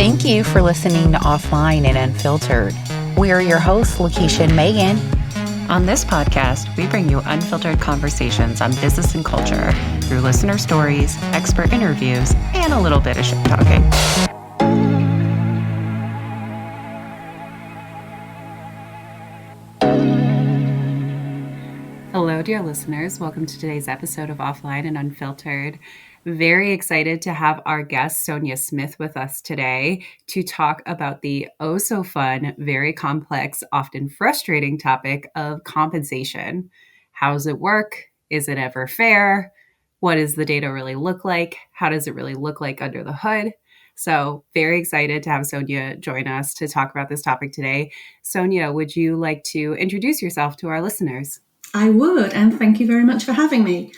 Thank you for listening to Offline and Unfiltered. We are your hosts, Lakeisha and Megan. On this podcast, we bring you unfiltered conversations on business and culture through listener stories, expert interviews, and a little bit of shit talking. Hello, dear listeners. Welcome to today's episode of Offline and Unfiltered. Very excited to have our guest, Sonja Smith, with us today to talk about the oh-so-fun, very complex, often frustrating topic of compensation. How does it work? Is it ever fair? What does the data really look like? How does it really look like under the hood? So very excited to have Sonja join us to talk about this topic today. Sonja, would you like to introduce yourself to our listeners? I would, and thank you very much for having me.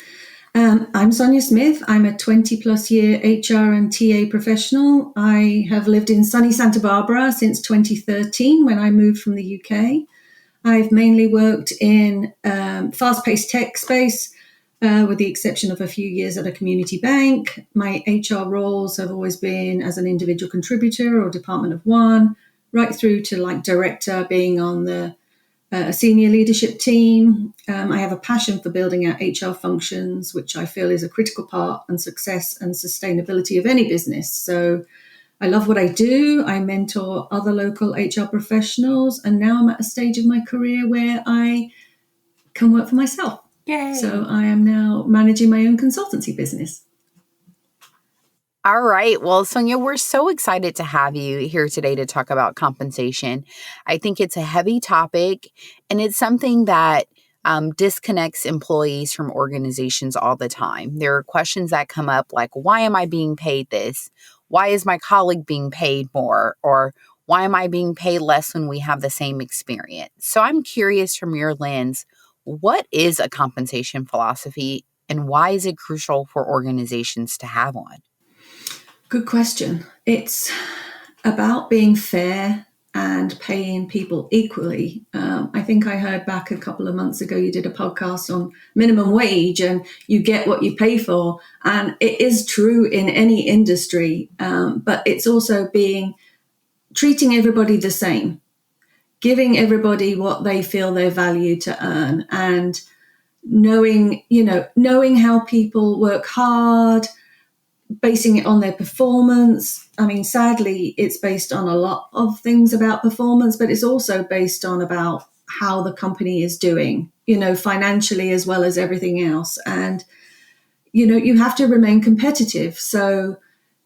I'm Sonja Smith. I'm a 20-plus year HR and TA professional. I have lived in sunny Santa Barbara since 2013 when I moved from the UK. I've mainly worked in fast-paced tech space, with the exception of a few years at a community bank. My HR roles have always been as an individual contributor or department of one, right through to like director, being on the senior leadership team. I have a passion for building out HR functions, which I feel is a critical part and success and sustainability of any business. So I love what I do. I mentor other local HR professionals, and now I'm at a stage of my career where I can work for myself. Yay. So I am now managing my own consultancy business. All right. Well, Sonja, we're so excited to have you here today to talk about compensation. I think it's a heavy topic, and it's something that disconnects employees from organizations all the time. There are questions that come up like, why am I being paid this? Why is my colleague being paid more? Or why am I being paid less when we have the same experience? So I'm curious from your lens, what is a compensation philosophy, and why is it crucial for organizations to have one? Good question. It's about being fair and paying people equally. I think I heard back a couple of months ago, you did a podcast on minimum wage and you get what you pay for. And it is true in any industry, but it's also treating everybody the same, giving everybody what they feel they're valued to earn, and knowing how people work hard, basing it on their performance. I mean, sadly, it's based on a lot of things about performance, but it's also based on about how the company is doing, financially as well as everything else. And, you have to remain competitive. So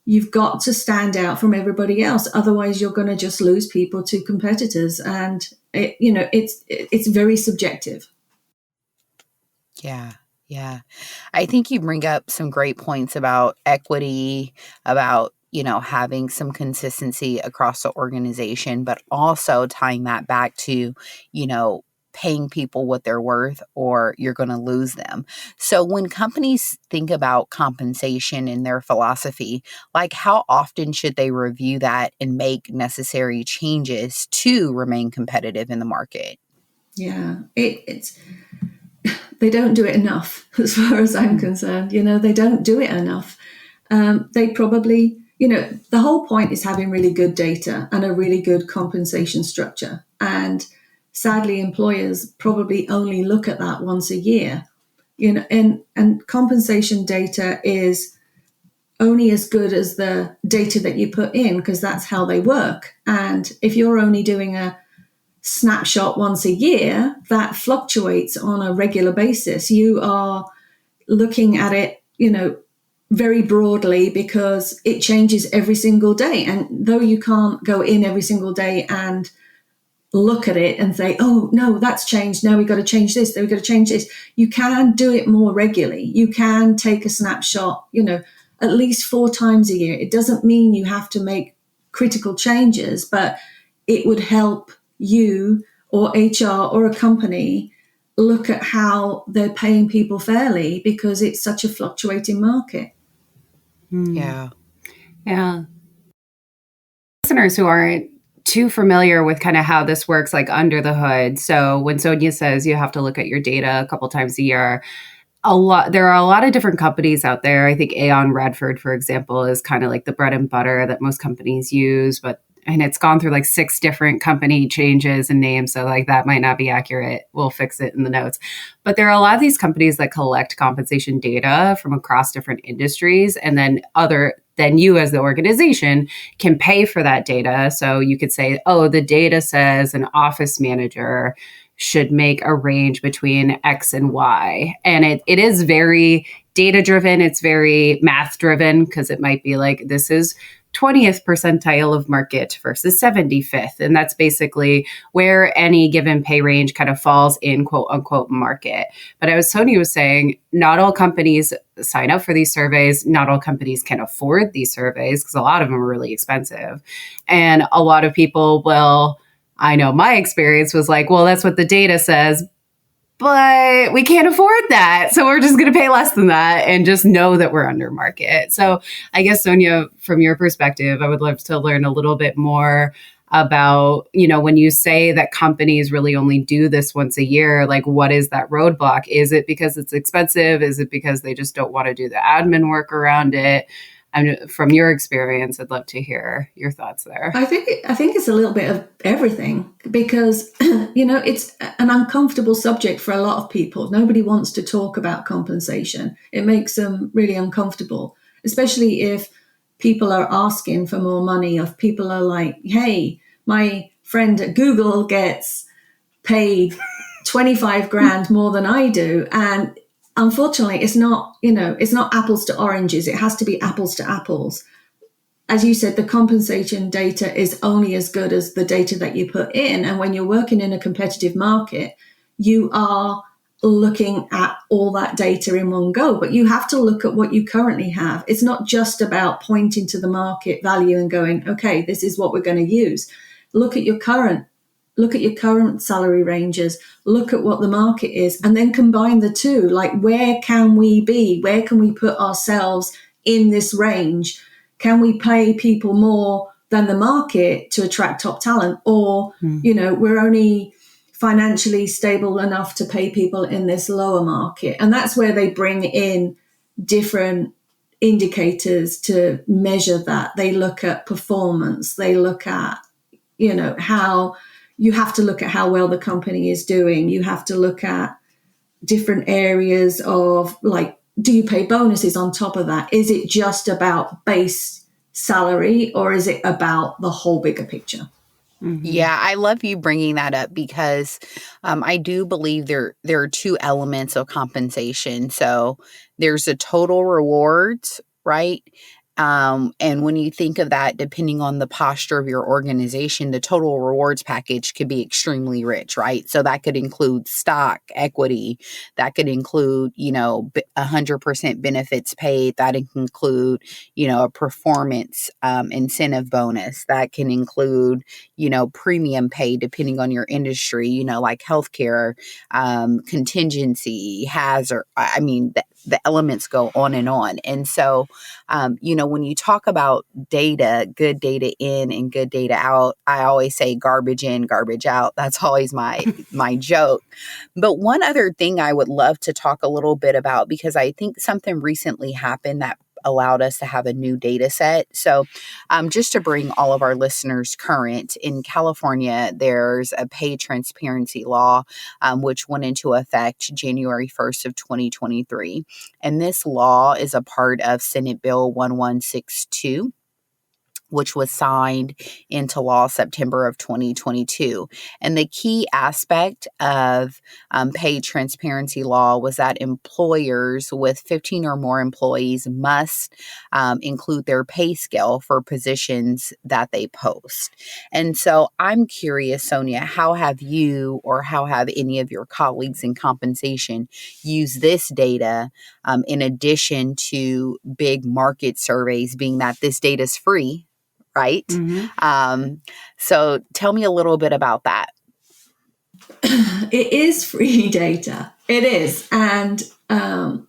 you've got to stand out from everybody else. Otherwise, you're going to just lose people to competitors. And, it's very subjective. Yeah. I think you bring up some great points about equity, about, having some consistency across the organization, but also tying that back to, paying people what they're worth, or you're going to lose them. So when companies think about compensation in their philosophy, like how often should they review that and make necessary changes to remain competitive in the market? Yeah, they don't do it enough as far as I'm concerned. They don't do it enough. They probably, the whole point is having really good data and a really good compensation structure. And sadly, employers probably only look at that once a year, and compensation data is only as good as the data that you put in, because that's how they work. And if you're only doing a snapshot once a year, that fluctuates on a regular basis. You are looking at it, very broadly, because it changes every single day. And though you can't go in every single day and look at it and say, oh, no, that's changed. Now we've got to change this. Then we've got to change this. You can do it more regularly. You can take a snapshot, at least 4 times a year. It doesn't mean you have to make critical changes, but it would help you or HR or a company look at how they're paying people fairly, because it's such a fluctuating market. Yeah. Listeners who aren't too familiar with kind of how this works, like under the hood. So when Sonja says you have to look at your data a couple times a year, there are a lot of different companies out there. I think Aon Radford, for example, is kind of like the bread and butter that most companies use, and it's gone through like 6 different company changes and names. So like that might not be accurate. We'll fix it in the notes. But there are a lot of these companies that collect compensation data from across different industries, and then you as the organization can pay for that data. So you could say, oh, the data says an office manager should make a range between X and Y. And it is very data driven. It's very math driven, because it might be like, this is 20th percentile of market versus 75th. And that's basically where any given pay range kind of falls in quote unquote market. But as Sonja was saying, not all companies sign up for these surveys. Not all companies can afford these surveys, because a lot of them are really expensive. And a lot of people I know my experience was like, well, that's what the data says, but we can't afford that. So we're just going to pay less than that and just know that we're under market. So I guess, Sonja, from your perspective, I would love to learn a little bit more about, when you say that companies really only do this once a year, like what is that roadblock? Is it because it's expensive? Is it because they just don't want to do the admin work around it? From your experience, I'd love to hear your thoughts there. I think it's a little bit of everything, because it's an uncomfortable subject for a lot of people. Nobody wants to talk about compensation. It makes them really uncomfortable, especially if people are asking for more money, if people are like, hey, my friend at Google gets paid 25 grand more than I do. And unfortunately, it's not apples to oranges. It has to be apples to apples. As you said, the compensation data is only as good as the data that you put in. And when you're working in a competitive market, you are looking at all that data in one go, but you have to look at what you currently have. It's not just about pointing to the market value and going, okay, this is what we're going to use. Look at your current salary ranges, look at what the market is, and then combine the two. Like, where can we be? Where can we put ourselves in this range? Can we pay people more than the market to attract top talent? Or, we're only financially stable enough to pay people in this lower market. And that's where they bring in different indicators to measure that. They look at performance. They look at, how you have to look at how well the company is doing. You have to look at different areas of, like, do you pay bonuses on top of that? Is it just about base salary, or is it about the whole bigger picture? Mm-hmm. Yeah, I love you bringing that up, because I do believe there are 2 elements of compensation. So there's the total rewards, right? And when you think of that, depending on the posture of your organization, the total rewards package could be extremely rich, right? So that could include stock, equity, that could include, 100% benefits paid, that can include, a performance incentive bonus, that can include, premium pay depending on your industry, like healthcare, contingency, hazard. I mean, the elements go on and on. And so, when you talk about data, good data in and good data out, I always say garbage in, garbage out. That's always my joke. But one other thing I would love to talk a little bit about, because I think something recently happened that allowed us to have a new data set. So just to bring all of our listeners current, in California, there's a pay transparency law, which went into effect January 1st of 2023. And this law is a part of Senate Bill 1162. Which was signed into law September of 2022. And the key aspect of pay transparency law was that employers with 15 or more employees must include their pay scale for positions that they post. And so I'm curious, Sonja, how have you or how have any of your colleagues in compensation used this data in addition to big market surveys, being that this data is free? Right? Mm-hmm. So tell me a little bit about that. It is free data. It is. And on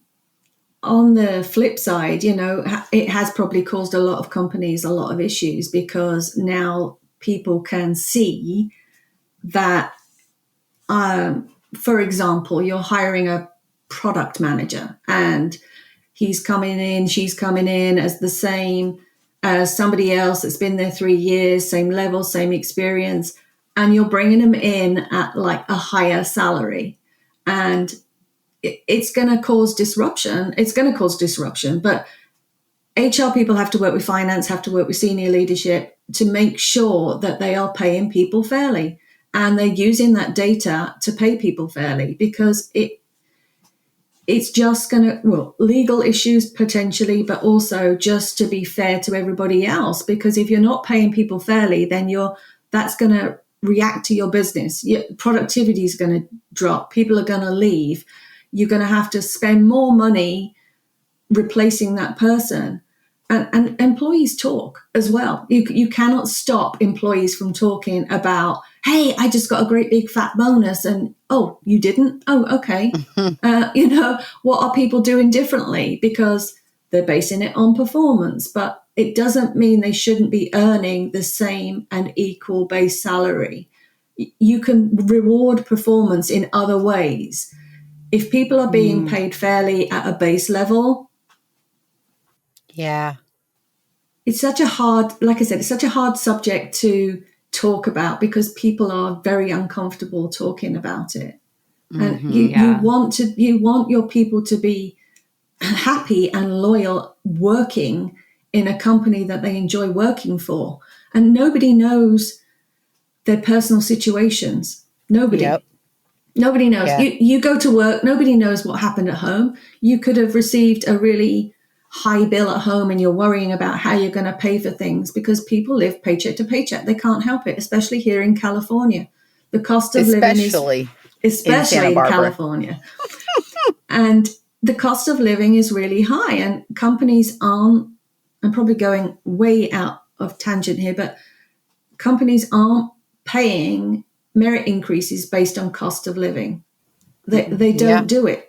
the flip side, it has probably caused a lot of companies a lot of issues, because now people can see that, for example, you're hiring a product manager, and she's coming in as the same as somebody else that's been there 3 years, same level, same experience, and you're bringing them in at like a higher salary. And it's going to cause disruption. But HR people have to work with finance, have to work with senior leadership to make sure that they are paying people fairly. And they're using that data to pay people fairly, because it's just going to, well, legal issues potentially, but also just to be fair to everybody else. Because if you're not paying people fairly, then that's going to react to your business. Your productivity is going to drop. People are going to leave. You're going to have to spend more money replacing that person. And employees talk as well. You cannot stop employees from talking about, hey, I just got a great big fat bonus. And, oh, you didn't? Oh, okay. What are people doing differently? Because they're basing it on performance. But it doesn't mean they shouldn't be earning the same and equal base salary. You can reward performance in other ways. If people are being paid fairly at a base level, yeah, it's such a hard, like I said, it's such a hard subject to talk about, because people are very uncomfortable talking about it. And you want your people to be happy and loyal working in a company that they enjoy working for. And nobody knows their personal situations. Nobody. Yep. Nobody knows. Yeah. You go to work, nobody knows what happened at home. You could have received a really high bill at home and you're worrying about how you're going to pay for things, because people live paycheck to paycheck. They can't help it, especially here in California. The cost of living is, especially in California. And the cost of living is really high, and companies aren't, I'm probably going way out of tangent here, but companies aren't paying merit increases based on cost of living. They don't do it.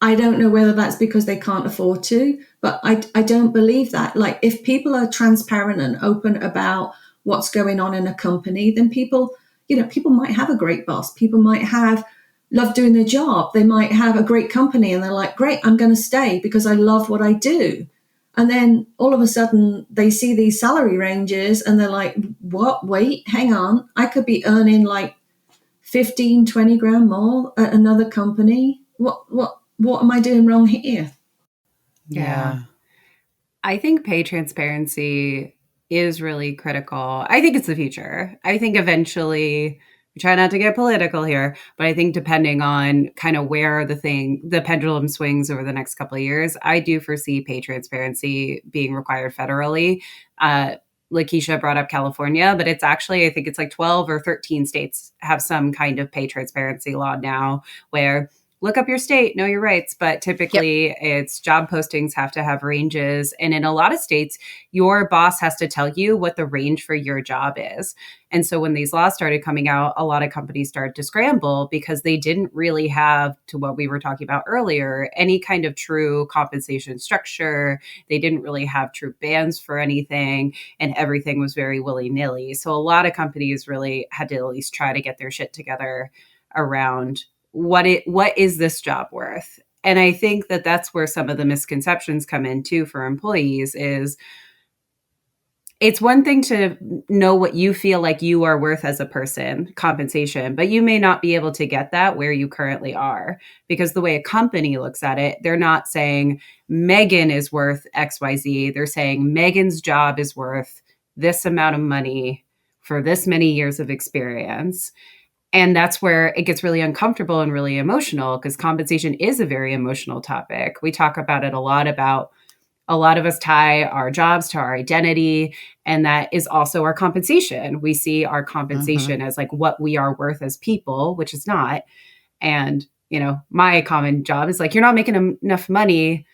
I don't know whether that's because they can't afford to, but I don't believe that. Like, if people are transparent and open about what's going on in a company, then people might have a great boss. People might love doing their job. They might have a great company and they're like, great, I'm going to stay because I love what I do. And then all of a sudden they see these salary ranges and they're like, what? Wait, hang on. I could be earning like 15, 20 grand more at another company. What am I doing wrong here? Yeah. I think pay transparency is really critical. I think it's the future. I think eventually, we try not to get political here, but I think depending on kind of where the pendulum swings over the next couple of years, I do foresee pay transparency being required federally. Lakeisha brought up California, but it's actually, I think it's like 12 or 13 states have some kind of pay transparency law now, where look up your state, know your rights. But typically it's job postings have to have ranges. And in a lot of states, your boss has to tell you what the range for your job is. And so when these laws started coming out, a lot of companies started to scramble because they didn't really have, to what we were talking about earlier, any kind of true compensation structure. They didn't really have true bands for anything, and everything was very willy-nilly. So a lot of companies really had to at least try to get their shit together around what is this job worth? And I think that that's where some of the misconceptions come in too for employees. Is it's one thing to know what you feel like you are worth as a person, compensation, but you may not be able to get that where you currently are, because the way a company looks at it, they're not saying Megan is worth XYZ. They're saying Megan's job is worth this amount of money for this many years of experience. And that's where it gets really uncomfortable and really emotional, because compensation is a very emotional topic. We talk about it a lot of us tie our jobs to our identity, and that is also our compensation. We see our compensation as like what we are worth as people, which is not. And, my common job is like, you're not making enough money,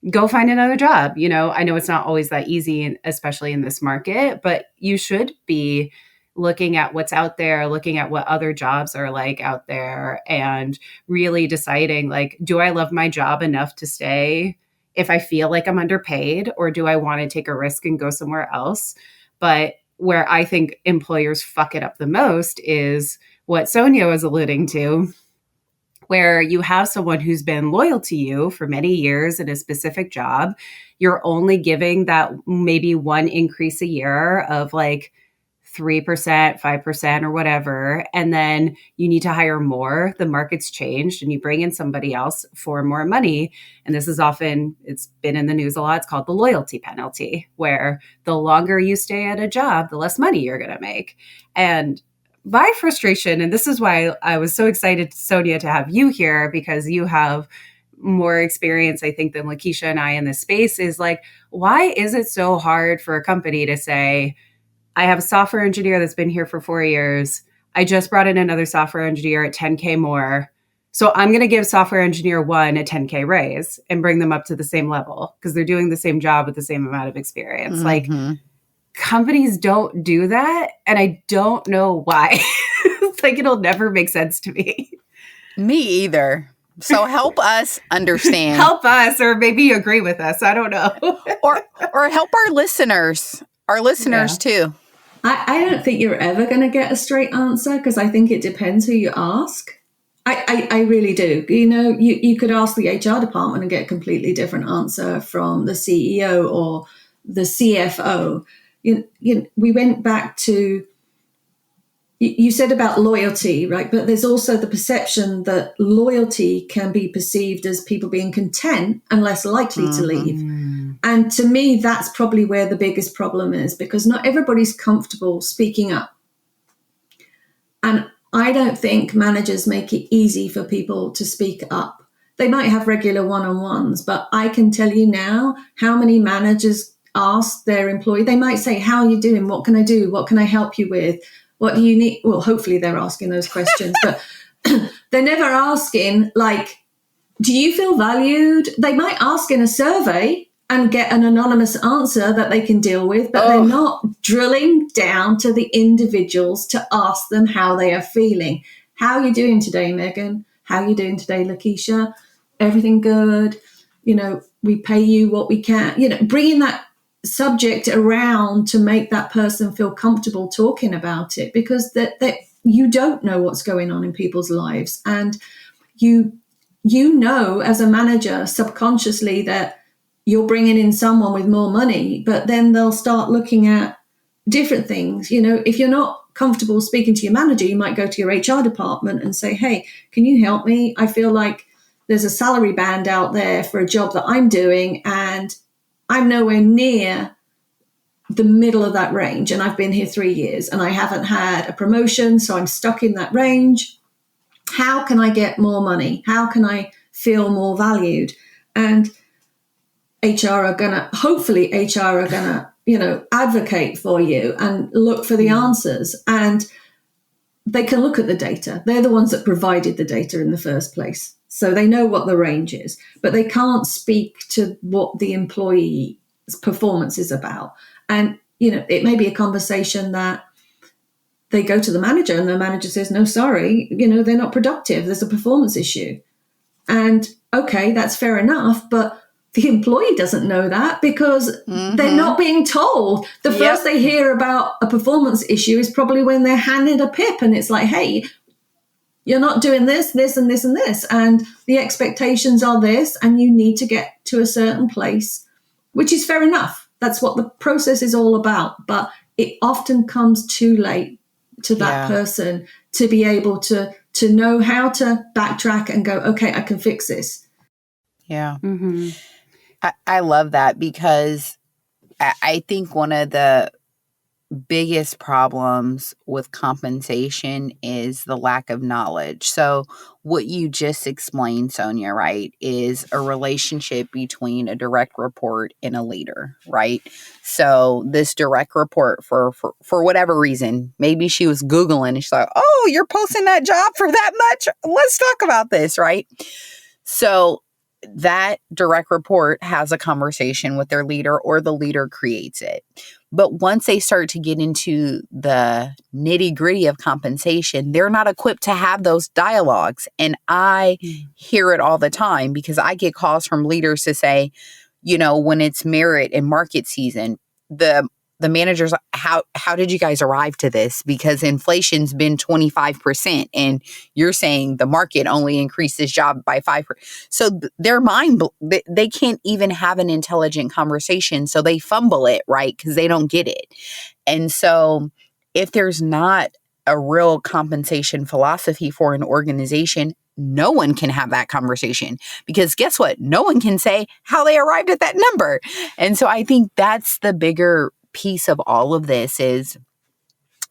go find another job. I know it's not always that easy, especially in this market, but you should be looking at what's out there, looking at what other jobs are like out there, and really deciding, like, do I love my job enough to stay if I feel like I'm underpaid, or do I want to take a risk and go somewhere else? But where I think employers fuck it up the most is what Sonja was alluding to, where you have someone who's been loyal to you for many years in a specific job. You're only giving that maybe one increase a year of like 3%, 5%, or whatever. And then you need to hire more. The market's changed and you bring in somebody else for more money. And this is often, it's been in the news a lot. It's called the loyalty penalty, where the longer you stay at a job, the less money you're going to make. And my frustration, and this is why I was so excited, Sonja, to have you here, because you have more experience, I think, than Lakeisha and I in this space, is like, why is it so hard for a company to say, I have a software engineer that's been here for 4 years. I just brought in another software engineer at 10K more. So I'm going to give software engineer 1 a 10K raise and bring them up to the same level because they're doing the same job with the same amount of experience. Like, companies don't do that. And I don't know why. It's like, it'll never make sense to me. Me either. So help us understand. Help us, or maybe you agree with us. I don't know. or help our listeners. Our listeners too. I don't think you're ever going to get a straight answer because I think it depends who you ask. I really do. You know, you could ask the HR department and get a completely different answer from the CEO or the CFO. We went back to, you said about loyalty, right? But there's also the perception that loyalty can be perceived as people being content and less likely to leave. And to me, that's probably where the biggest problem is, because not everybody's comfortable speaking up. And I don't think managers make it easy for people to speak up. They might have regular one-on-ones, but I can tell you now how many managers ask their employee. They might say, how are you doing? What can I do? What can I help you with? What do you need? Well, hopefully they're asking those questions, but they're never asking, like, do you feel valued? They might ask in a survey and get an anonymous answer that they can deal with, but they're not drilling down to the individuals to ask them how they are feeling. How are you doing today, Megan? How are you doing today, Lakeisha? Everything good? You know, we pay you what we can. You know, bringing that subject around to make that person feel comfortable talking about it, because that you don't know what's going on in people's lives. And you know, as a manager, subconsciously that you're bringing in someone with more money, but then they'll start looking at different things. You know, if you're not comfortable speaking to your manager, you might go to your HR department and say, hey, can you help me? I feel like there's a salary band out there for a job that I'm doing, and I'm nowhere near the middle of that range. And I've been here 3 years and I haven't had a promotion. So I'm stuck in that range. How can I get more money? How can I feel more valued? And hopefully HR are gonna, you know, advocate for you and look for the answers. And they can look at the data. They're the ones that provided the data in the first place. So they know what the range is, but they can't speak to what the employee's performance is about. And, you know, it may be a conversation that they go to the manager and the manager says, no, sorry, you know, they're not productive. There's a performance issue. And okay, that's fair enough. But the employee doesn't know that because they're not being told. The first they hear about a performance issue is probably when they're handed a PIP and it's like, hey, you're not doing this, this, and this, and this. And the expectations are this, and you need to get to a certain place, which is fair enough. That's what the process is all about. But it often comes too late to that person to be able to know how to backtrack and go, okay, I can fix this. Yeah. I love that, because I think one of the biggest problems with compensation is the lack of knowledge. So what you just explained, Sonja, right, is a relationship between a direct report and a leader, right? So this direct report, for whatever reason, maybe she was Googling and she's like, oh, you're posting that job for that much? Let's talk about this, right? So that direct report has a conversation with their leader, or the leader creates it. But once they start to get into the nitty gritty of compensation, they're not equipped to have those dialogues. And I hear it all the time, because I get calls from leaders to say, you know, when it's merit and market season, the managers how did you guys arrive to this? Because inflation's been 25% and you're saying the market only increased this job by 5%. So their mind, they can't even have an intelligent conversation. So they fumble it, right? Because they don't get it. And so if there's not a real compensation philosophy for an organization, no one can have that conversation, because guess what? No one can say how they arrived at that number. And so I think that's the bigger piece of all of this is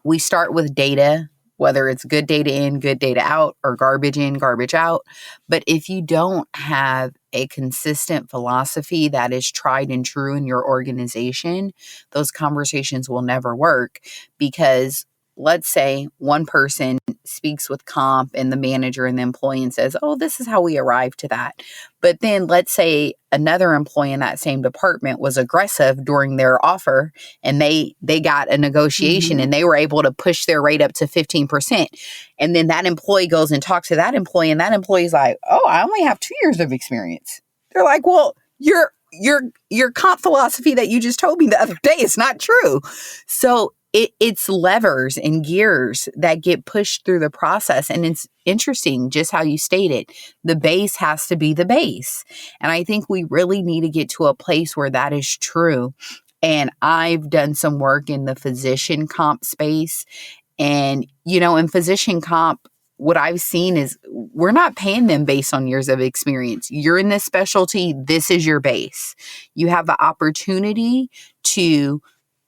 we start with data, whether it's good data in, good data out, or garbage in, garbage out. But if you don't have a consistent philosophy that is tried and true in your organization, those conversations will never work, because let's say one person speaks with comp and the manager and the employee and says, oh, this is how we arrived to that. But then let's say another employee in that same department was aggressive during their offer and they got a negotiation and they were able to push their rate up to 15%. And then that employee goes and talks to that employee and that employee's like, oh, I only have 2 years of experience. They're like, well, your comp philosophy that you just told me the other day is not true. So it's levers and gears that get pushed through the process. And it's interesting just how you stated, the base has to be the base. And I think we really need to get to a place where that is true. And I've done some work in the physician comp space. And, in physician comp, what I've seen is we're not paying them based on years of experience. You're in this specialty. This is your base. You have the opportunity to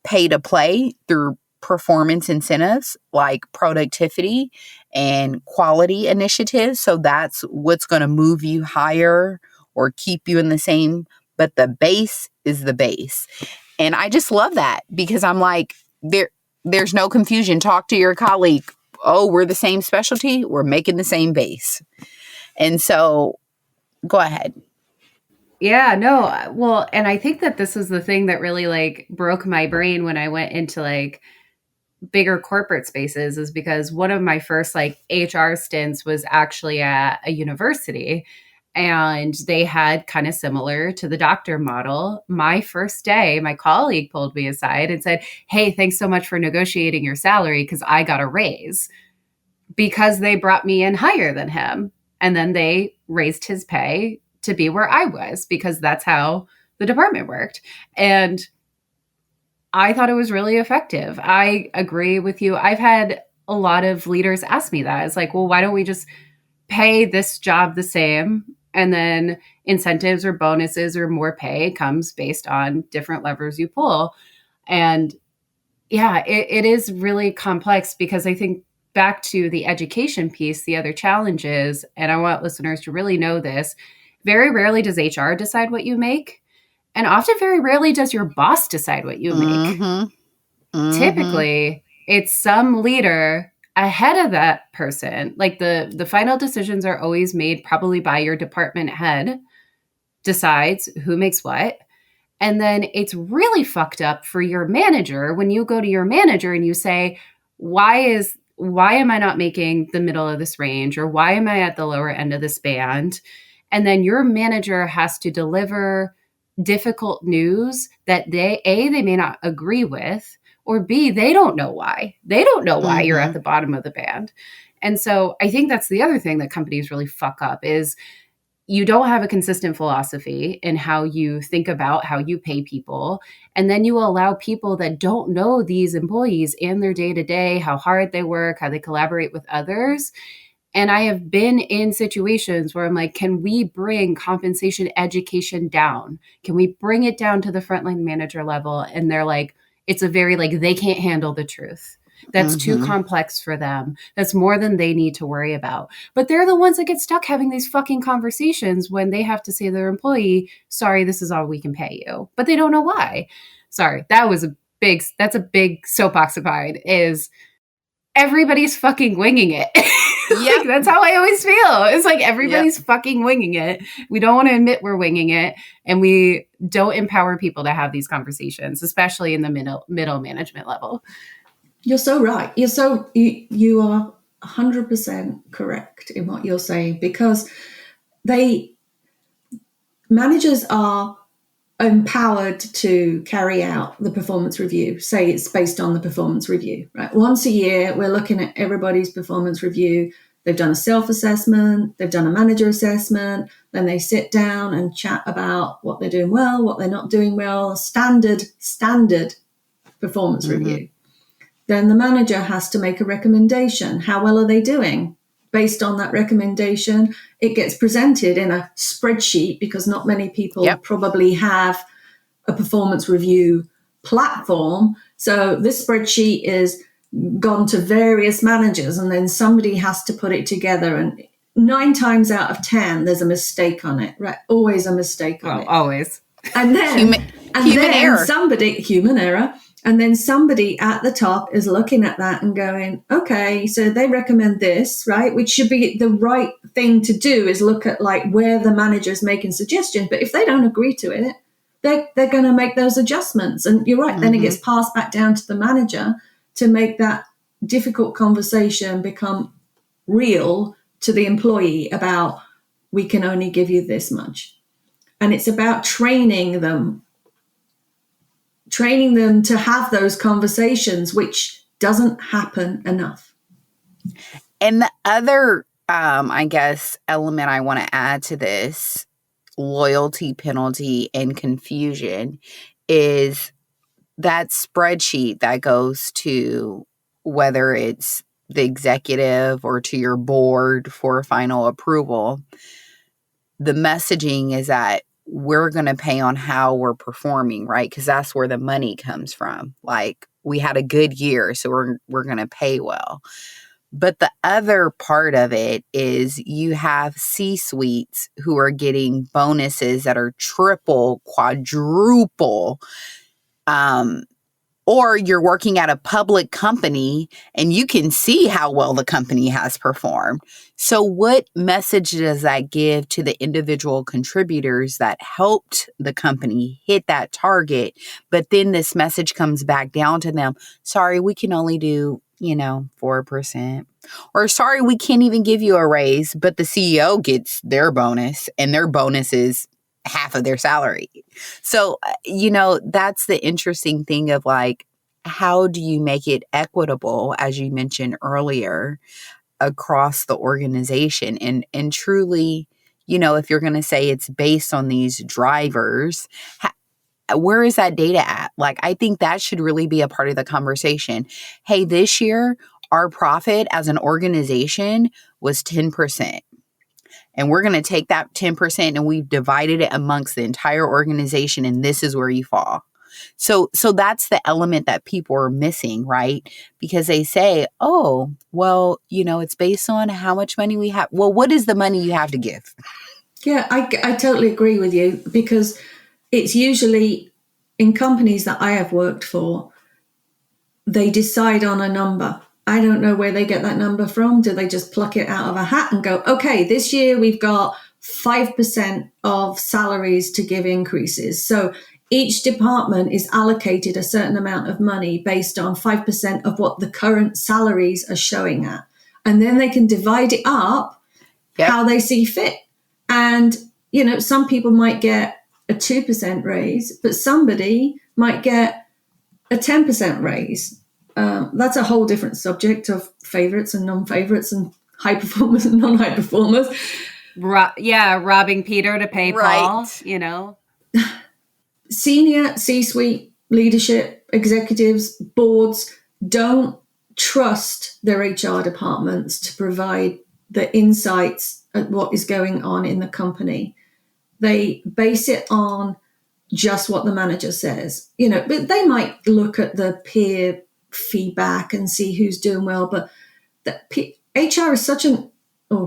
pay to play through performance incentives like productivity and quality initiatives. So that's what's going to move you higher or keep you in the same, but the base is the base. And I just love that, because I'm like, there's no confusion. Talk to your colleague. Oh, we're the same specialty. We're making the same base. And so go ahead. Yeah, no. Well, and I think that this was the thing that really broke my brain when I went into bigger corporate spaces, is because one of my first HR stints was actually at a university, and they had kind of similar to the doctor model. My first day, my colleague pulled me aside and said, hey, thanks so much for negotiating your salary, because I got a raise because they brought me in higher than him. And then they raised his pay to be where I was, because that's how the department worked. And I thought it was really effective. I agree with you. I've had a lot of leaders ask me that. It's like, well, why don't we just pay this job the same, and then incentives or bonuses or more pay comes based on different levers you pull. And yeah, it is really complex, because I think back to the education piece, the other challenge is, and I want listeners to really know this, very rarely does HR decide what you make. And often very rarely does your boss decide what you make. Typically, it's some leader ahead of that person. Like the final decisions are always made probably by your department head, decides who makes what. And then it's really fucked up for your manager when you go to your manager and you say, why am I not making the middle of this range? Or why am I at the lower end of this band? And then your manager has to deliver difficult news that they may not agree with, or B, they don't know why. They don't know why you're at the bottom of the band. And so I think that's the other thing that companies really fuck up, is you don't have a consistent philosophy in how you think about how you pay people. And then you allow people that don't know these employees and their day-to-day, how hard they work, how they collaborate with others. And I have been in situations where I'm like, can we bring compensation education down? Can we bring it down to the frontline manager level? And they're like, it's a very they can't handle the truth. That's too complex for them. That's more than they need to worry about. But they're the ones that get stuck having these fucking conversations when they have to say to their employee, sorry, this is all we can pay you. But they don't know why. Sorry, that's a big soapbox of mine, is everybody's fucking winging it. Yeah, that's how I always feel. It's like everybody's fucking winging it. We don't want to admit we're winging it, and we don't empower people to have these conversations, especially in the middle management level. You're so right. You are 100% correct in what you're saying, because managers are empowered to carry out the performance review. Say it's based on the performance review, right? Once a year, we're looking at everybody's performance review. They've done a self-assessment, they've done a manager assessment, then they sit down and chat about what they're doing well, what they're not doing well, standard performance review. Then the manager has to make a recommendation. How well are they doing? Based on that recommendation, it gets presented in a spreadsheet, because not many people probably have a performance review platform. So this spreadsheet is gone to various managers, and then somebody has to put it together. And 9 times out of 10, there's a mistake on it, right? Always a mistake on it. Always. And then human error. Human error. And then somebody at the top is looking at that and going, okay, so they recommend this, right? Which should be the right thing to do, is look at like where the manager is making suggestions. But if they don't agree to it, they're going to make those adjustments. And you're right, then it gets passed back down to the manager to make that difficult conversation become real to the employee about, we can only give you this much. And it's about training them to have those conversations, which doesn't happen enough. And the other, I guess, element I want to add to this loyalty, penalty, and confusion is that spreadsheet that goes to, whether it's the executive or to your board for final approval. The messaging is that we're going to pay on how we're performing, right? Because that's where the money comes from. Like, we had a good year, so we're going to pay well. But the other part of it is you have C-suites who are getting bonuses that are triple, quadruple, or you're working at a public company and you can see how well the company has performed. So what message does that give to the individual contributors that helped the company hit that target? But then this message comes back down to them. Sorry, we can only do, 4%. Or sorry, we can't even give you a raise, but the CEO gets their bonus, and their bonus is half of their salary. So, that's the interesting thing of like, how do you make it equitable, as you mentioned earlier, across the organization? And truly, if you're going to say it's based on these drivers, where is that data at? Like, I think that should really be a part of the conversation. Hey, this year, our profit as an organization was 10%. And we're going to take that 10% and we've divided it amongst the entire organization. And this is where you fall. So that's the element that people are missing, right? Because they say, oh, well, it's based on how much money we have. Well, what is the money you have to give? Yeah, I totally agree with you, because it's usually in companies that I have worked for, they decide on a number. I don't know where they get that number from. Do they just pluck it out of a hat and go, okay, this year we've got 5% of salaries to give increases. So each department is allocated a certain amount of money based on 5% of what the current salaries are showing at. And then they can divide it up how they see fit. And, some people might get a 2% raise, but somebody might get a 10% raise. That's a whole different subject of favorites and non-favorites and high performers and non-high performers. Robbing Peter to pay Paul, Senior C-suite leadership, executives, boards don't trust their HR departments to provide the insights at what is going on in the company. They base it on just what the manager says, but they might look at the peer feedback and see who's doing well. But HR is such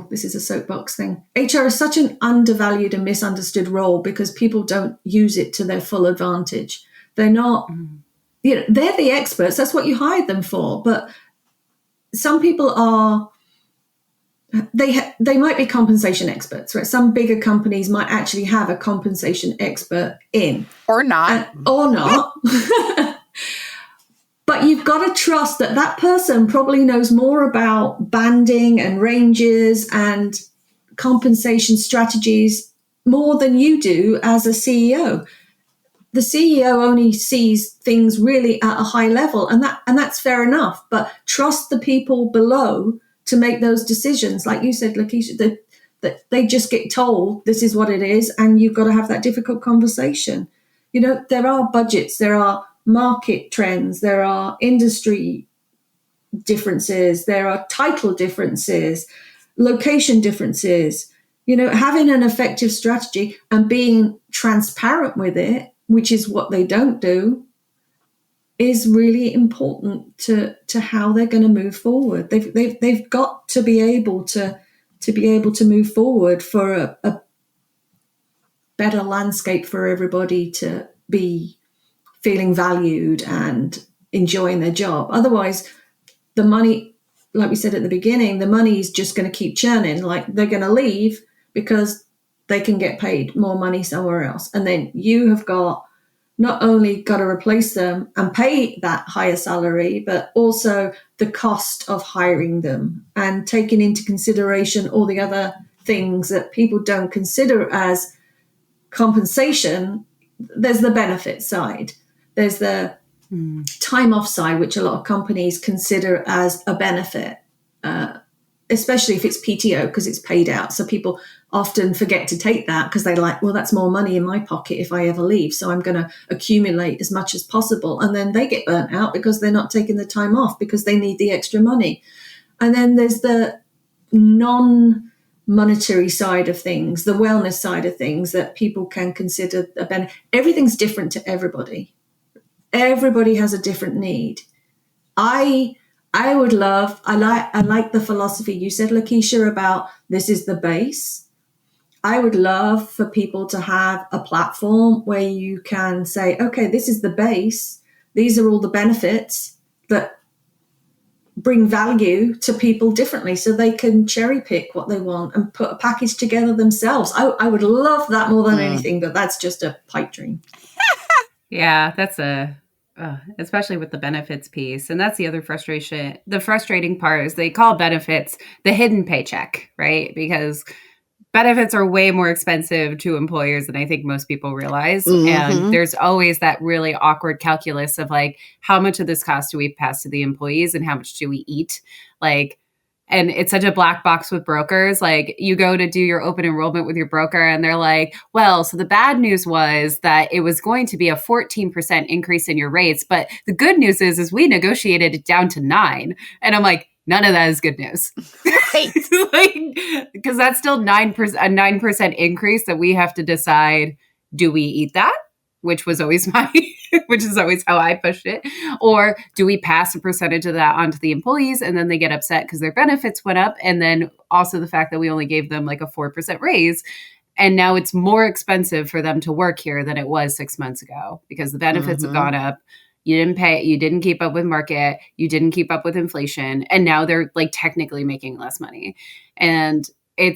this is a soapbox thing. HR is such an undervalued and misunderstood role because people don't use it to their full advantage. They're not, they're the experts. That's what you hired them for. But some people are, they might be compensation experts, right? Some bigger companies might actually have a compensation expert in. Or not. But you've got to trust that person probably knows more about banding and ranges and compensation strategies more than you do as a CEO. the CEO only sees things really at a high level, and that's fair enough. But trust the people below to make those decisions. Like you said, Lakeisha, that they just get told this is what it is, and you've got to have that difficult conversation. There are budgets, there are market trends, there are industry differences, there are title differences, location differences. Having an effective strategy and being transparent with it, which is what they don't do, is really important to how they're going to move forward. They've got to be able to move forward for a better landscape for everybody to be feeling valued and enjoying their job. Otherwise, the money, like we said at the beginning, the money is just going to keep churning. Like, they're going to leave because they can get paid more money somewhere else. And then you have not only got to replace them and pay that higher salary, but also the cost of hiring them and taking into consideration all the other things that people don't consider as compensation. There's the benefit side. There's the time off side, which a lot of companies consider as a benefit, especially if it's PTO, because it's paid out. So people often forget to take that because they're like, well, that's more money in my pocket if I ever leave, so I'm going to accumulate as much as possible. And then they get burnt out because they're not taking the time off because they need the extra money. And then there's the non-monetary side of things, the wellness side of things that people can consider a benefit. Everything's different to everybody. Everybody has a different need. I like the philosophy you said, Lakeisha, about this is the base. I would love for people to have a platform where you can say, okay, this is the base. These are all the benefits that bring value to people differently, so they can cherry pick what they want and put a package together themselves. I would love that more than anything, but that's just a pipe dream. Yeah, that's especially with the benefits piece. And that's the other frustration. The frustrating part is they call benefits the hidden paycheck, right? Because benefits are way more expensive to employers than I think most people realize. Mm-hmm. And there's always that really awkward calculus of like, how much of this cost do we pass to the employees and how much do we eat? And it's such a black box with brokers. Like, you go to do your open enrollment with your broker and they're like, well, so the bad news was that it was going to be a 14% increase in your rates. But the good news is we negotiated it down to 9%. And I'm like, none of that is good news. Right. Because that's still a 9% increase that we have to decide, do we eat that? Which is always how I pushed it. Or do we pass a percentage of that onto the employees and then they get upset because their benefits went up? And then also the fact that we only gave them like a 4% raise. And now it's more expensive for them to work here than it was 6 months ago because the benefits have gone up. You didn't pay, you didn't keep up with market, you didn't keep up with inflation. And now they're like technically making less money. And I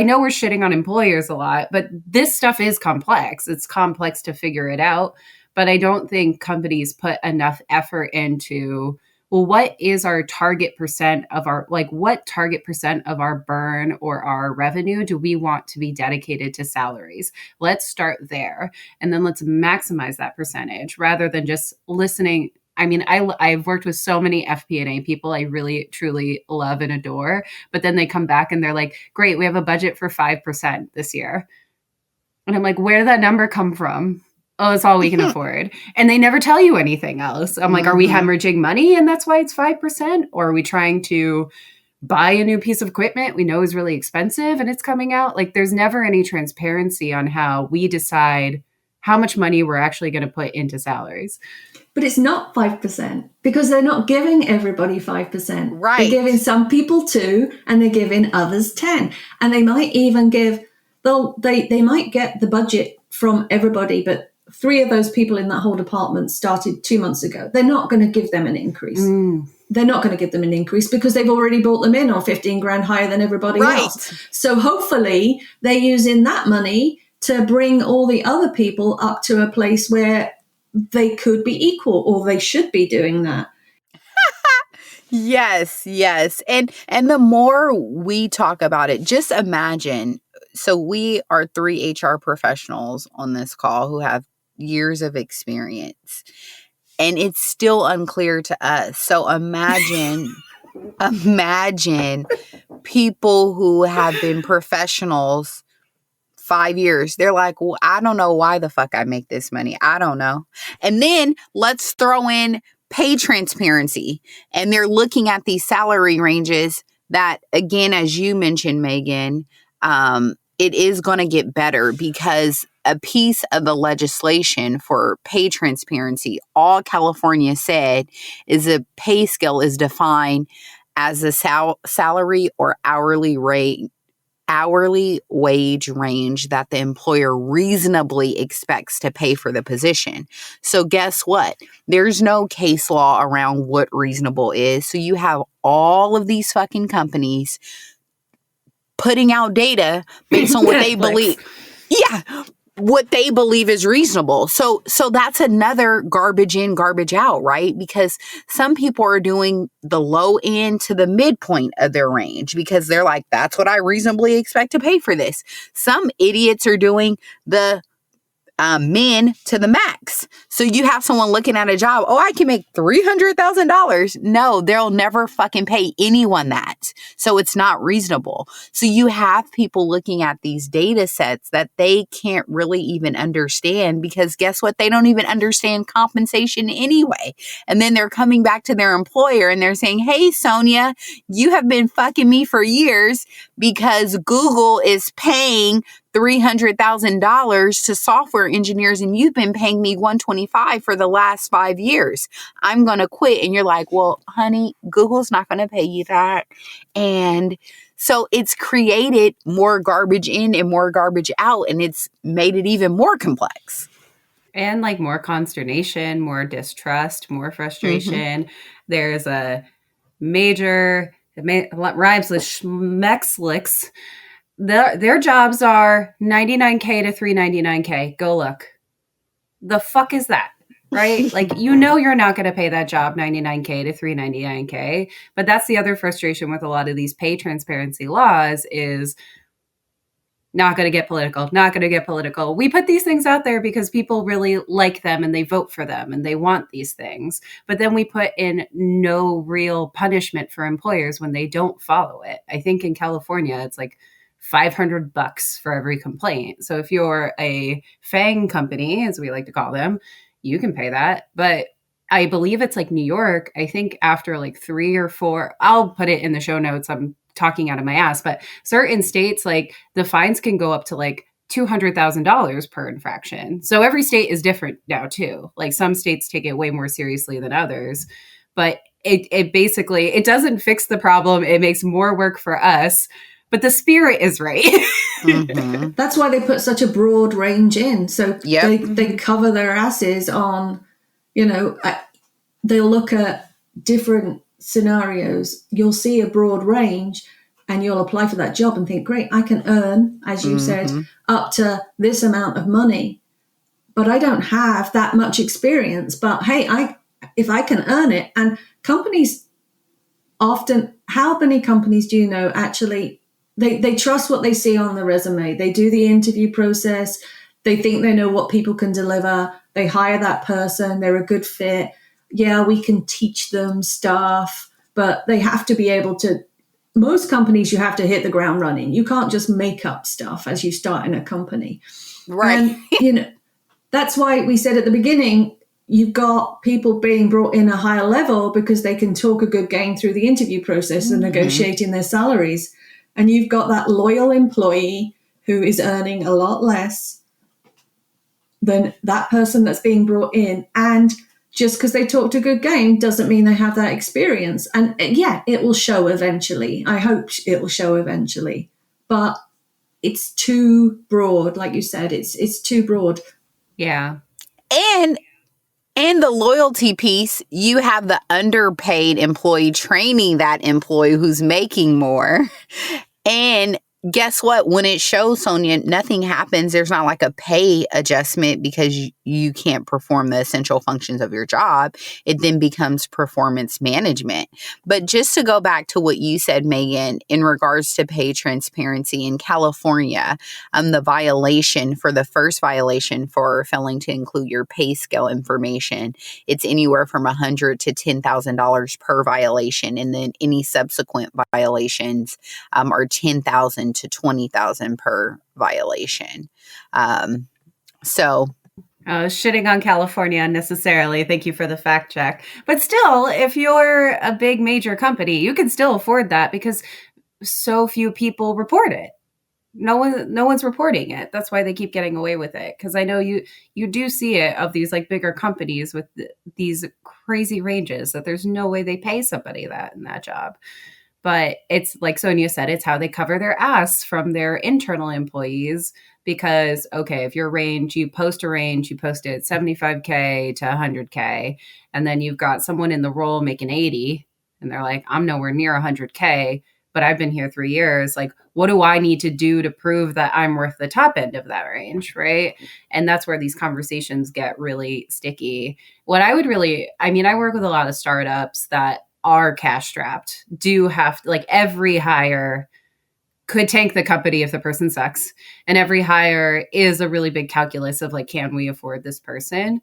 know we're shitting on employers a lot, but this stuff is complex. It's complex to figure it out. But I don't think companies put enough effort into, well, what is our target percent of what target percent of our burn or our revenue do we want to be dedicated to salaries? Let's start there. And then let's maximize that percentage rather than just listening. I mean, I've worked with so many FP&A people I really, truly love and adore. But then they come back and they're like, great, we have a budget for 5% this year. And I'm like, where did that number come from? Oh, it's all we can afford. And they never tell you anything else. I'm like, are we hemorrhaging money and that's why it's 5%? Or are we trying to buy a new piece of equipment we know is really expensive and it's coming out? Like, there's never any transparency on how we decide how much money we're actually going to put into salaries. But it's not 5% because they're not giving everybody 5%. Right. They're giving some people 2% and they're giving others 10%. And they might even they might get the budget from everybody, but 3 of those people in that whole department started 2 months ago. They're not going to give them an increase. They're not going to give them an increase because they've already brought them in on 15 grand higher than everybody else. So hopefully they're using that money to bring all the other people up to a place where they could be equal, or they should be doing that. Yes. And the more we talk about it, just imagine So we are 3 HR professionals on this call who have years of experience, and it's still unclear to us. So imagine people who have been professionals 5 years. They're like, well, I don't know why the fuck I make this money. I don't know. And then let's throw in pay transparency. And they're looking at these salary ranges that, again, as you mentioned, Megan, it is going to get better because a piece of the legislation for pay transparency, all California said is a pay scale is defined as a salary or hourly wage range that the employer reasonably expects to pay for the position. So guess what? There's no case law around what reasonable is. So you have all of these fucking companies putting out data based on what they believe. Yeah. What they believe is reasonable. So that's another garbage in, garbage out, right? Because some people are doing the low end to the midpoint of their range because they're like, that's what I reasonably expect to pay for this. Some idiots are doing the men to the max. So you have someone looking at a job, oh, I can make $300,000. No, they'll never fucking pay anyone that. So it's not reasonable. So you have people looking at these data sets that they can't really even understand because guess what? They don't even understand compensation anyway. And then they're coming back to their employer and they're saying, hey, Sonja, you have been fucking me for years because Google is paying $300,000 to software engineers and you've been paying me $125 for the last 5 years. I'm going to quit. And you're like, well, honey, Google's not going to pay you that. And so it's created more garbage in and more garbage out, and it's made it even more complex. And like more consternation, more distrust, more frustration. There's a major, rhymes with schmexlicks. Their jobs are $99K to $399K. Go look. The fuck is that? Right? Like, you're not going to pay that job $99K to $399K. But that's the other frustration with a lot of these pay transparency laws is not going to get political. We put these things out there because people really like them and they vote for them and they want these things. But then we put in no real punishment for employers when they don't follow it. I think in California, it's like $500 for every complaint. So if you're a FANG company, as we like to call them, you can pay that. But I believe it's like New York. I think after like 3 or 4, I'll put it in the show notes. I'm talking out of my ass, but certain states, like the fines can go up to like $200,000 per infraction. So every state is different now too. Like some states take it way more seriously than others, but it basically, it doesn't fix the problem. It makes more work for us. But the spirit is right. That's why they put such a broad range in. So they cover their asses on, they'll look at different scenarios. You'll see a broad range and you'll apply for that job and think, great, I can earn, as you said, up to this amount of money. But I don't have that much experience. But hey, if I can earn it, and companies often, how many companies do you know actually, they trust what they see on the resume. They do the interview process. They think they know what people can deliver. They hire that person. They're a good fit. Yeah, we can teach them stuff, but they have to be able to, most companies, you have to hit the ground running. You can't just make up stuff as you start in a company. Right. And, that's why we said at the beginning, you've got people being brought in a higher level because they can talk a good game through the interview process and negotiating their salaries. And you've got that loyal employee who is earning a lot less than that person that's being brought in. And just because they talked a good game doesn't mean they have that experience. And yeah, it will show eventually. I hope it will show eventually. But it's too broad, like you said. It's too broad. Yeah. And the loyalty piece, you have the underpaid employee training that employee who's making more. And guess what? When it shows, Sonja, nothing happens. There's not like a pay adjustment because you can't perform the essential functions of your job, it then becomes performance management. But just to go back to what you said, Megan, in regards to pay transparency in California, the violation for the first violation for failing to include your pay scale information, it's anywhere from $100 to $10,000 per violation, and then any subsequent violations are $10,000 to $20,000 per violation. So shitting on California unnecessarily. Thank you for the fact check. But still, if you're a big major company, you can still afford that because so few people report it. No one's reporting it. That's why they keep getting away with it. Because I know you do see it of these like bigger companies with these crazy ranges that there's no way they pay somebody that in that job. But it's like Sonja said, it's how they cover their ass from their internal employees. Because, okay, if your range, you post a range, you post it 75K to 100K, and then you've got someone in the role making 80, and they're like, I'm nowhere near 100K, but I've been here 3 years. Like, what do I need to do to prove that I'm worth the top end of that range, right? And that's where these conversations get really sticky. What I would really, I mean, I work with a lot of startups that are cash strapped, do have, like every hire could tank the company if the person sucks. And every hire is a really big calculus of like, can we afford this person?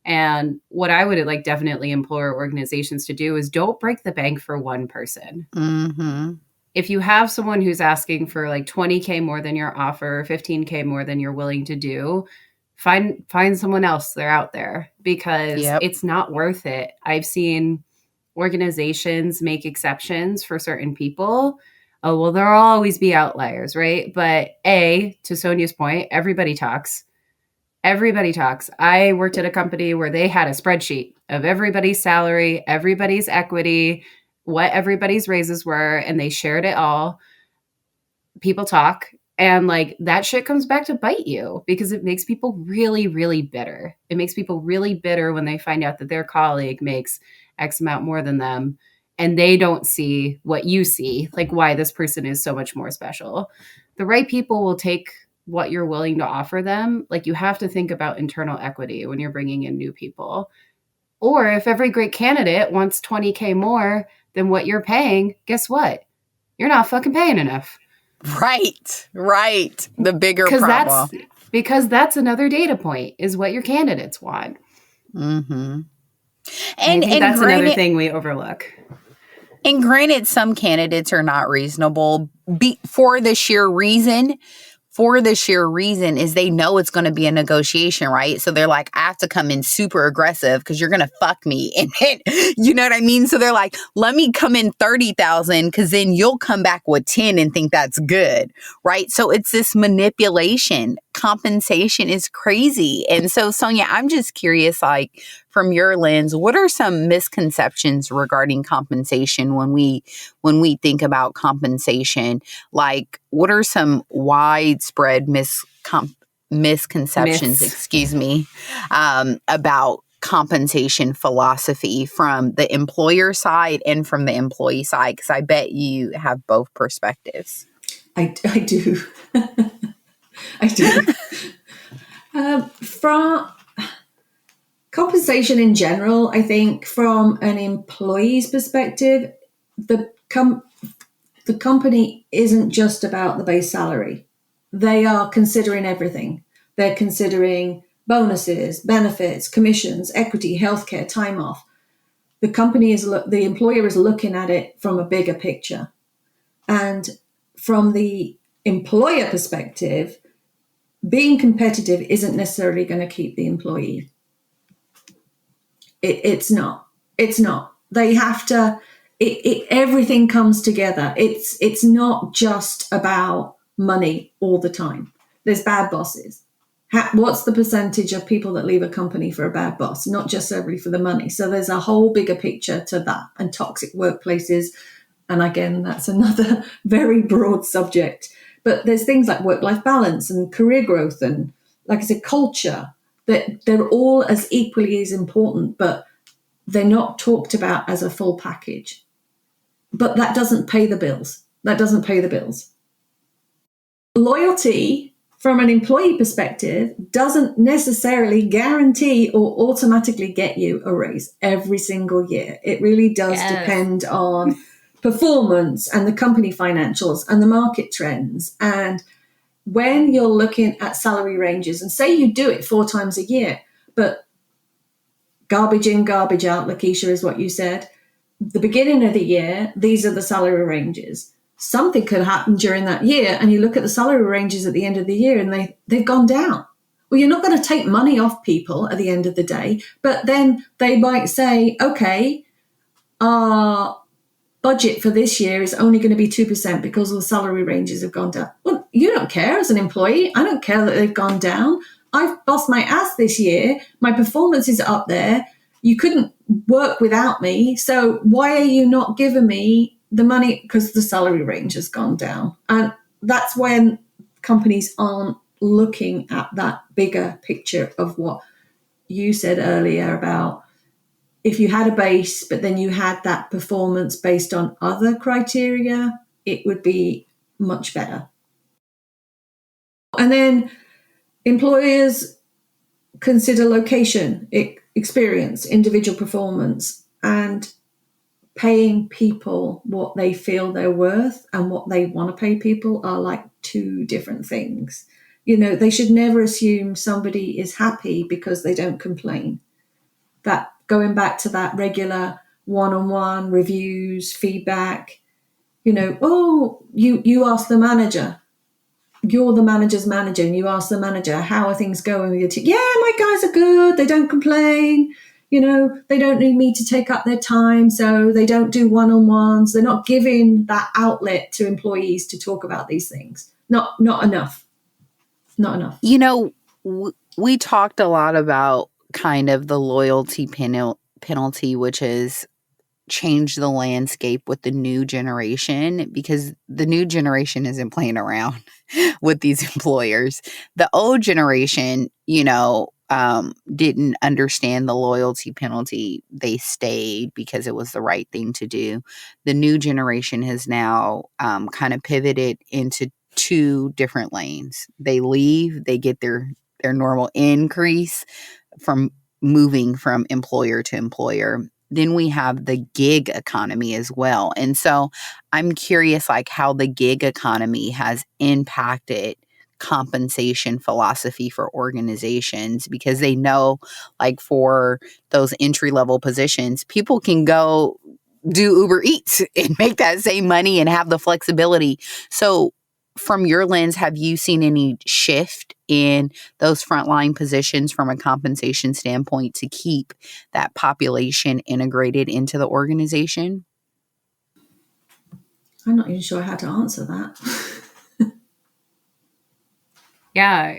And what I would like definitely implore organizations to do is don't break the bank for one person. mm-hmm. If you have someone who's asking for like 20K more than your offer, 15K more than you're willing to do, find someone else. They're out there because it's not worth it. I've seen organizations make exceptions for certain people. Oh, well, there'll always be outliers, right? But to Sonja's point, everybody talks. Everybody talks. I worked at a company where they had a spreadsheet of everybody's salary, everybody's equity, what everybody's raises were, and they shared it all. People talk. And like that shit comes back to bite you because it makes people really, really bitter. It makes people really bitter when they find out that their colleague makes X amount more than them and they don't see what you see, like why this person is so much more special. The right people will take what you're willing to offer them. Like you have to think about internal equity when you're bringing in new people. Or if every great candidate wants 20K more than what you're paying, guess what? You're not fucking paying enough. Right. The bigger problem. Because that's another data point is what your candidates want. Mm-hmm. And that's another thing we overlook. And granted, some candidates are not reasonable for the sheer reason is they know it's going to be a negotiation, right? So they're like, I have to come in super aggressive because you're going to fuck me. And then, you know what I mean? So they're like, let me come in 30,000 because then you'll come back with 10 and think that's good, right? So it's this manipulation. Compensation is crazy. And so, Sonja, I'm just curious, like, from your lens, what are some misconceptions regarding compensation when we think about compensation? Like, what are some widespread misconceptions, about compensation philosophy from the employer side and from the employee side? Because I bet you have both perspectives. I do. I do. From compensation in general, I think from an employee's perspective, the company isn't just about the base salary. They are considering everything. They're considering bonuses, benefits, commissions, equity, healthcare, time off. The employer is looking at it from a bigger picture. And from the employer perspective, being competitive isn't necessarily going to keep the employee. It's not. They have to. Everything comes together. It's not just about money all the time. There's bad bosses. What's the percentage of people that leave a company for a bad boss? Not just solely for the money. So there's a whole bigger picture to that, and toxic workplaces. And again, that's another very broad subject. But there's things like work-life balance and career growth and, like I said, culture, that they're all as equally as important, but they're not talked about as a full package. But that doesn't pay the bills. Loyalty from an employee perspective, doesn't necessarily guarantee or automatically get you a raise every single year. It really does depend on performance and the company financials and the market trends. And when you're looking at salary ranges, and say you do it 4 times a year, but garbage in, garbage out, Lakeisha, is what you said. The beginning of the year, these are the salary ranges. Something could happen during that year, and you look at the salary ranges at the end of the year and they've gone down. Well, you're not going to take money off people at the end of the day, but then they might say, okay, our budget for this year is only going to be 2% because the salary ranges have gone down. Well, you don't care as an employee. I don't care that they've gone down. I've bust my ass this year. My performance is up there. You couldn't work without me. So why are you not giving me the money? Because the salary range has gone down. And that's when companies aren't looking at that bigger picture of what you said earlier about if you had a base, but then you had that performance based on other criteria, it would be much better. And then employers consider location, experience, individual performance, and paying people what they feel they're worth and what they want to pay people are like 2 different things. You know, they should never assume somebody is happy because they don't complain. That going back to that regular one-on-one reviews, feedback, you know, oh, you ask the manager, you're the manager's manager, and you ask the manager, how are things going with your team? Yeah, my guys are good. They don't complain. You know, they don't need me to take up their time, so they don't do one-on-ones. They're not giving that outlet to employees to talk about these things. Not enough. Not enough. You know, we talked a lot about kind of the loyalty penalty, which has changed the landscape with the new generation, because the new generation isn't playing around with these employers. The old generation, you know, didn't understand the loyalty penalty. They stayed because it was the right thing to do. The new generation has now kind of pivoted into 2 different lanes. They leave, they get their normal increase from moving from employer to employer. Then we have the gig economy as well. And so I'm curious, like, how the gig economy has impacted compensation philosophy for organizations, because they know, like, for those entry-level positions, people can go do Uber Eats and make that same money and have the flexibility. So from your lens, have you seen any shift in those frontline positions from a compensation standpoint to keep that population integrated into the organization? I'm not even sure how to answer that. Yeah,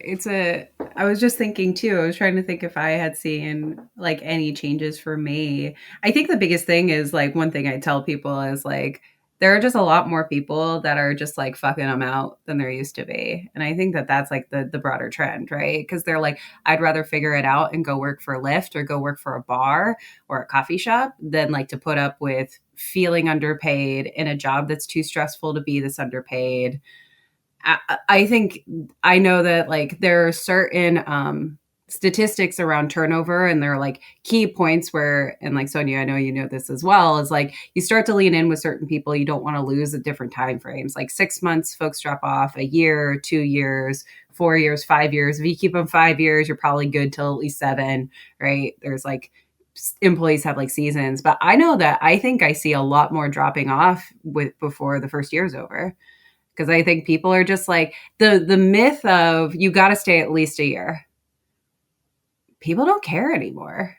I was just thinking too, I was trying to think if I had seen like any changes for me. I think the biggest thing is like, one thing I tell people is like, there are just a lot more people that are just like fucking them out than there used to be. And I think that that's like the broader trend, right? Because they're like, I'd rather figure it out and go work for Lyft or go work for a bar or a coffee shop than like to put up with feeling underpaid in a job that's too stressful to be this underpaid. I think I know that like there are certain statistics around turnover, and there are like key points where, and like Sonja, I know you know this as well, is like you start to lean in with certain people you don't want to lose at different time frames. Like 6 months, folks drop off, a year, 2 years, 4 years, 5 years. If you keep them 5 years, you're probably good till at least 7, right? There's like employees have like seasons, but I know that I think I see a lot more dropping off before the first year is over. Because I think people are just like the myth of you got to stay at least a year. People don't care anymore.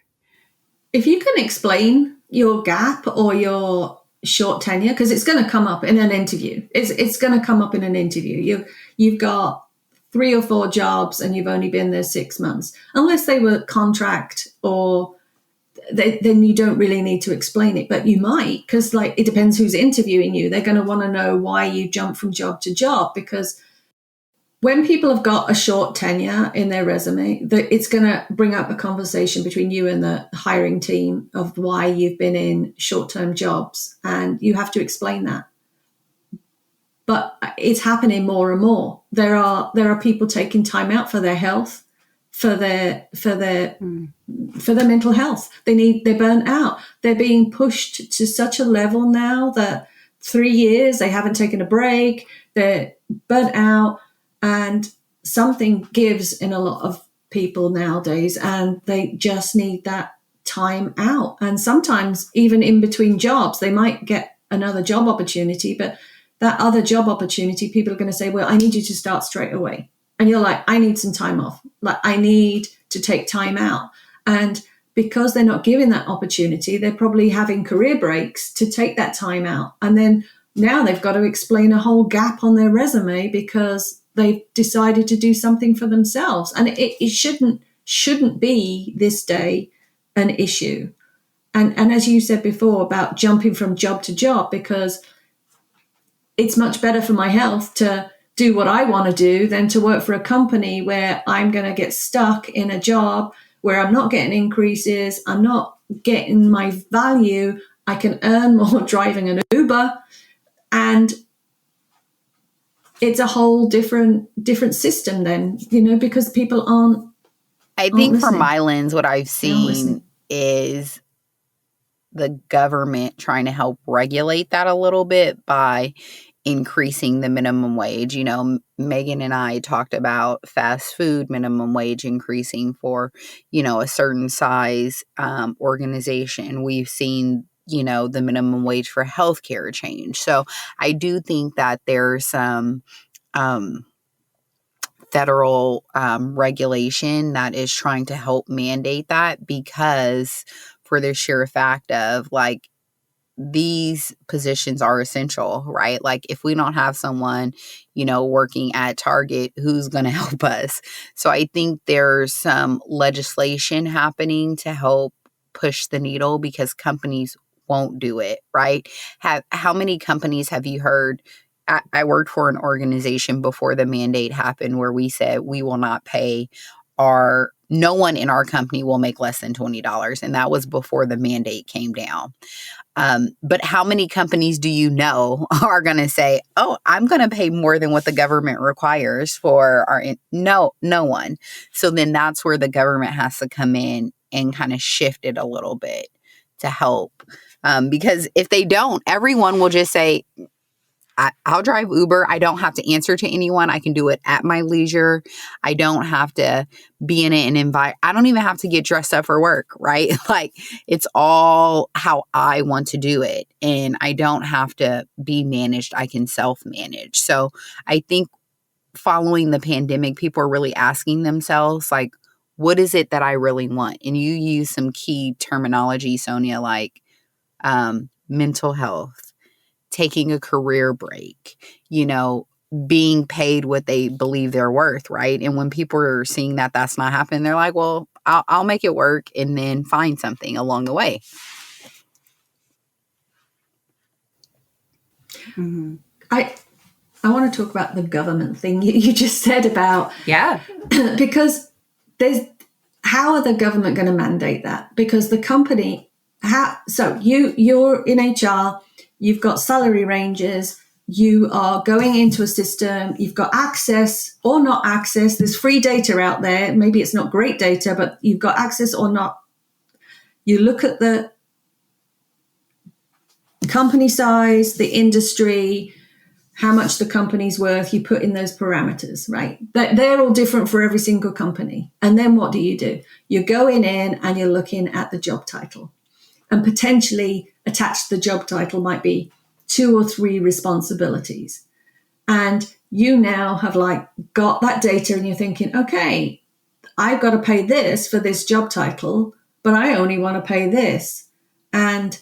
If you can explain your gap or your short tenure, because it's going to come up in an interview. It's going to come up in an interview. You've got 3 or 4 jobs and you've only been there 6 months. Unless they were contract or then you don't really need to explain it, but you might, because like it depends who's interviewing you. They're going to want to know why you jump from job to job, because when people have got a short tenure in their resume, it's going to bring up a conversation between you and the hiring team of why you've been in short-term jobs, and you have to explain that. but it's happening more and more. There are people taking time out for their health, for their mental health. They're burnt out. They're being pushed to such a level now that 3 years they haven't taken a break. They're burnt out, and something gives in a lot of people nowadays, and they just need that time out. And sometimes even in between jobs, they might get another job opportunity, but that other job opportunity, people are going to say, well, I need you to start straight away. And you're like, I need some time off. Like, I need to take time out. And because they're not given that opportunity, they're probably having career breaks to take that time out. And then now they've got to explain a whole gap on their resume because they've decided to do something for themselves. And it shouldn't be this day an issue. And as you said before about jumping from job to job, because it's much better for my health to do what I want to do than to work for a company where I'm going to get stuck in a job where I'm not getting increases, I'm not getting my value. I can earn more driving an Uber, and it's a whole different system then, because people aren't. I think listening. from my lens, what I've seen is the government trying to help regulate that a little bit by increasing the minimum wage. Megan and I talked about fast food minimum wage increasing for, a certain size organization. We've seen, the minimum wage for healthcare change. So I do think that there's some federal regulation that is trying to help mandate that, because for the sheer fact of like, these positions are essential, right? Like if we don't have someone, working at Target, who's going to help us? So I think there's some legislation happening to help push the needle because companies won't do it, right? How many companies have you heard? I worked for an organization before the mandate happened where we said we will not pay no one in our company will make less than $20. And that was before the mandate came down. But how many companies do you know are going to say, oh, I'm going to pay more than what the government requires for no one. So then that's where the government has to come in and kind of shift it a little bit to help. Because if they don't, everyone will just say, I'll drive Uber. I don't have to answer to anyone. I can do it at my leisure. I don't have to be in it and invite. I don't even have to get dressed up for work, right? Like it's all how I want to do it. And I don't have to be managed. I can self-manage. So I think following the pandemic, people are really asking themselves, like, what is it that I really want? And you use some key terminology, Sonja, like mental health, taking a career break, being paid what they believe they're worth, right? And when people are seeing that that's not happening, they're like, well, I'll make it work and then find something along the way. Mm-hmm. I want to talk about the government thing you just said about. Yeah. Because how are the government going to mandate that? Because the company, so you're in HR, you've got salary ranges, you are going into a system, you've got access or not access. There's free data out there. Maybe it's not great data, but you've got access or not. You look at the company size, the industry, how much the company's worth, you put in those parameters, right? They're all different for every single company. And then what do? You're going in and you're looking at the job title. And potentially attached to the job title might be 2 or 3 responsibilities. And you now have got that data and you're thinking, okay, I've got to pay this for this job title, but I only want to pay this. And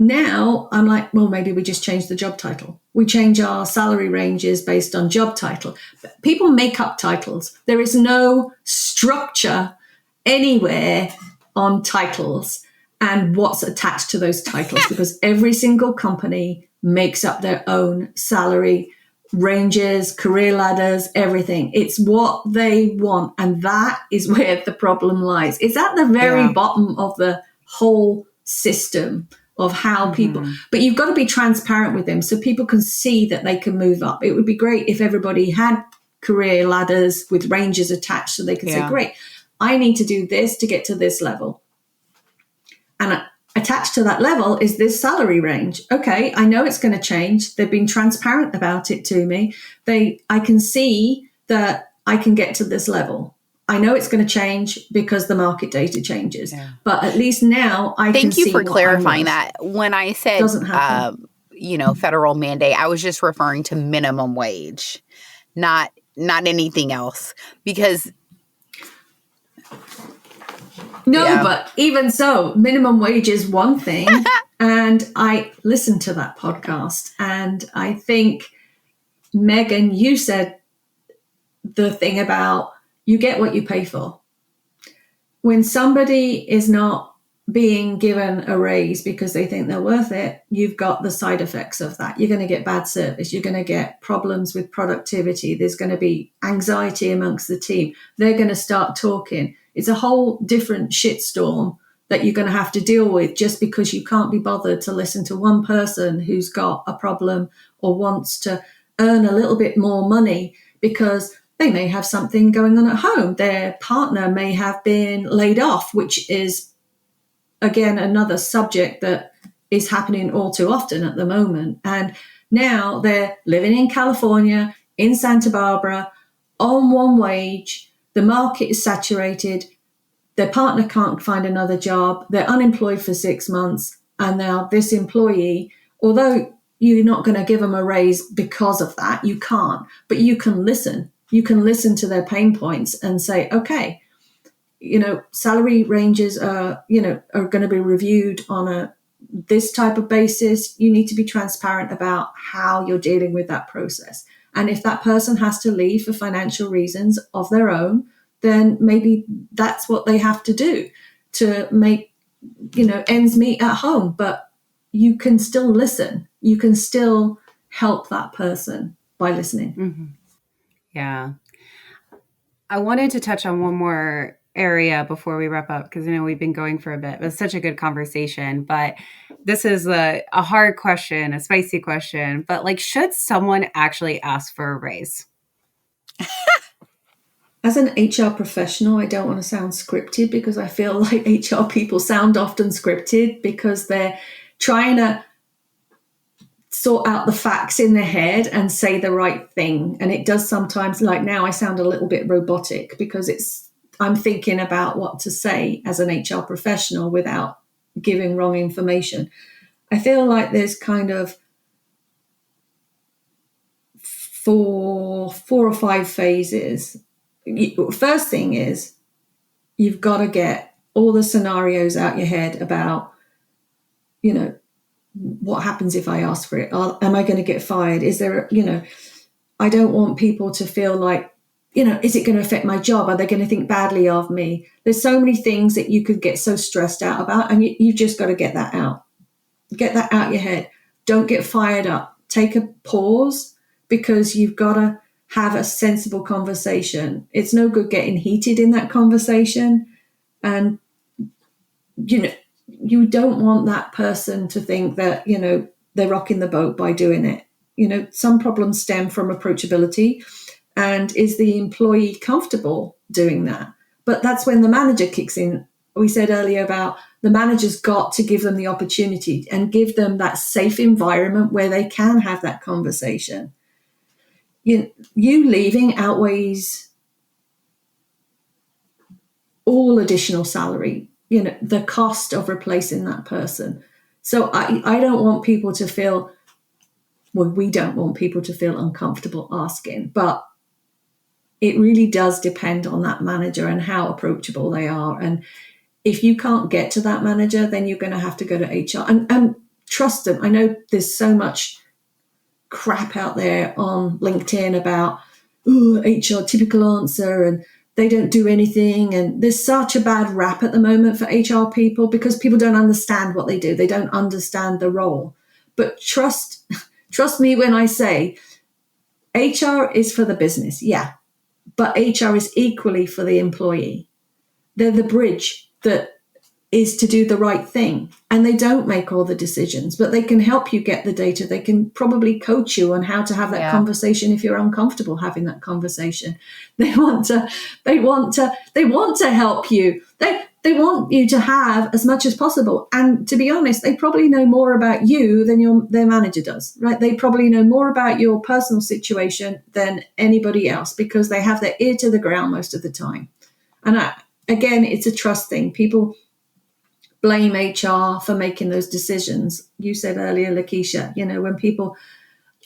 now I'm like, well, maybe we just change the job title. We change our salary ranges based on job title. People make up titles. There is no structure anywhere on titles and what's attached to those titles, because every single company makes up their own salary ranges, career ladders, everything. It's what they want. And that is where the problem lies. It's at the very bottom of the whole system of how people, but you've got to be transparent with them so people can see that they can move up. It would be great if everybody had career ladders with ranges attached so they could say, great, I need to do this to get to this level. And attached to that level is this salary range. Okay, I know it's going to change. They've been transparent about it to me. I can see that I can get to this level. I know it's going to change because the market data changes, but at least now I can see. Thank you for clarifying that. When I said, federal mandate, I was just referring to minimum wage, not anything else, because. No, but even so, minimum wage is one thing. And I listened to that podcast, and I think, Megan, you said the thing about you get what you pay for. When somebody is not being given a raise because they think they're worth it, you've got the side effects of that. You're going to get bad service. You're going to get problems with productivity. There's going to be anxiety amongst the team. They're going to start talking. It's a whole different shitstorm that you're going to have to deal with just because you can't be bothered to listen to one person who's got a problem or wants to earn a little bit more money because they may have something going on at home. Their partner may have been laid off, which is, again, another subject that is happening all too often at the moment. And now they're living in California, in Santa Barbara, on one wage. The market is saturated. Their partner can't find another job. They're unemployed for 6 months. And now this employee, although you're not going to give them a raise because of that, you can't, but you can listen. You can listen to their pain points and say, okay, salary ranges are going to be reviewed on this type of basis. You need to be transparent about how you're dealing with that process. And if that person has to leave for financial reasons of their own, then maybe that's what they have to do to make, ends meet at home. But you can still listen. You can still help that person by listening. Mm-hmm. Yeah. I wanted to touch on one more area before we wrap up, because we've been going for a bit. It was such a good conversation, but this is a hard question, a spicy question, but should someone actually ask for a raise? As an HR professional, I don't want to sound scripted because I feel like HR people sound often scripted because they're trying to sort out the facts in their head and say the right thing. And it does sometimes, now I sound a little bit robotic because I'm thinking about what to say as an HR professional without giving wrong information. I feel like there's kind of four or five phases. First thing is you've got to get all the scenarios out your head about, what happens if I ask for it? Am I going to get fired? Is there, I don't want people to feel like, is it going to affect my job? Are they going to think badly of me? There's so many things that you could get so stressed out about, and you've just got to get that out. Get that out your head. Don't get fired up. Take a pause because you've got to have a sensible conversation. It's no good getting heated in that conversation. And, you don't want that person to think that, they're rocking the boat by doing it. Some problems stem from approachability. And is the employee comfortable doing that? But that's when the manager kicks in. We said earlier about the manager's got to give them the opportunity and give them that safe environment where they can have that conversation. You leaving outweighs all additional salary, the cost of replacing that person. So I don't want people to feel, we don't want people to feel uncomfortable asking, but it really does depend on that manager and how approachable they are. And if you can't get to that manager, then you're going to have to go to HR and trust them. I know there's so much crap out there on LinkedIn about HR typical answer and they don't do anything. And there's such a bad rap at the moment for HR people because people don't understand what they do. They don't understand the role. But trust me when I say HR is for the business. Yeah. But HR is equally for the employee. They're the bridge that is to do the right thing. And they don't make all the decisions, but they can help you get the data. They can probably coach you on how to have that conversation if you're uncomfortable having that conversation. They want to help you. They want you to have as much as possible. And to be honest, they probably know more about you than their manager does, right? They probably know more about your personal situation than anybody else because they have their ear to the ground most of the time. And again, it's a trust thing. People blame HR for making those decisions. You said earlier, Lakeisha, when people,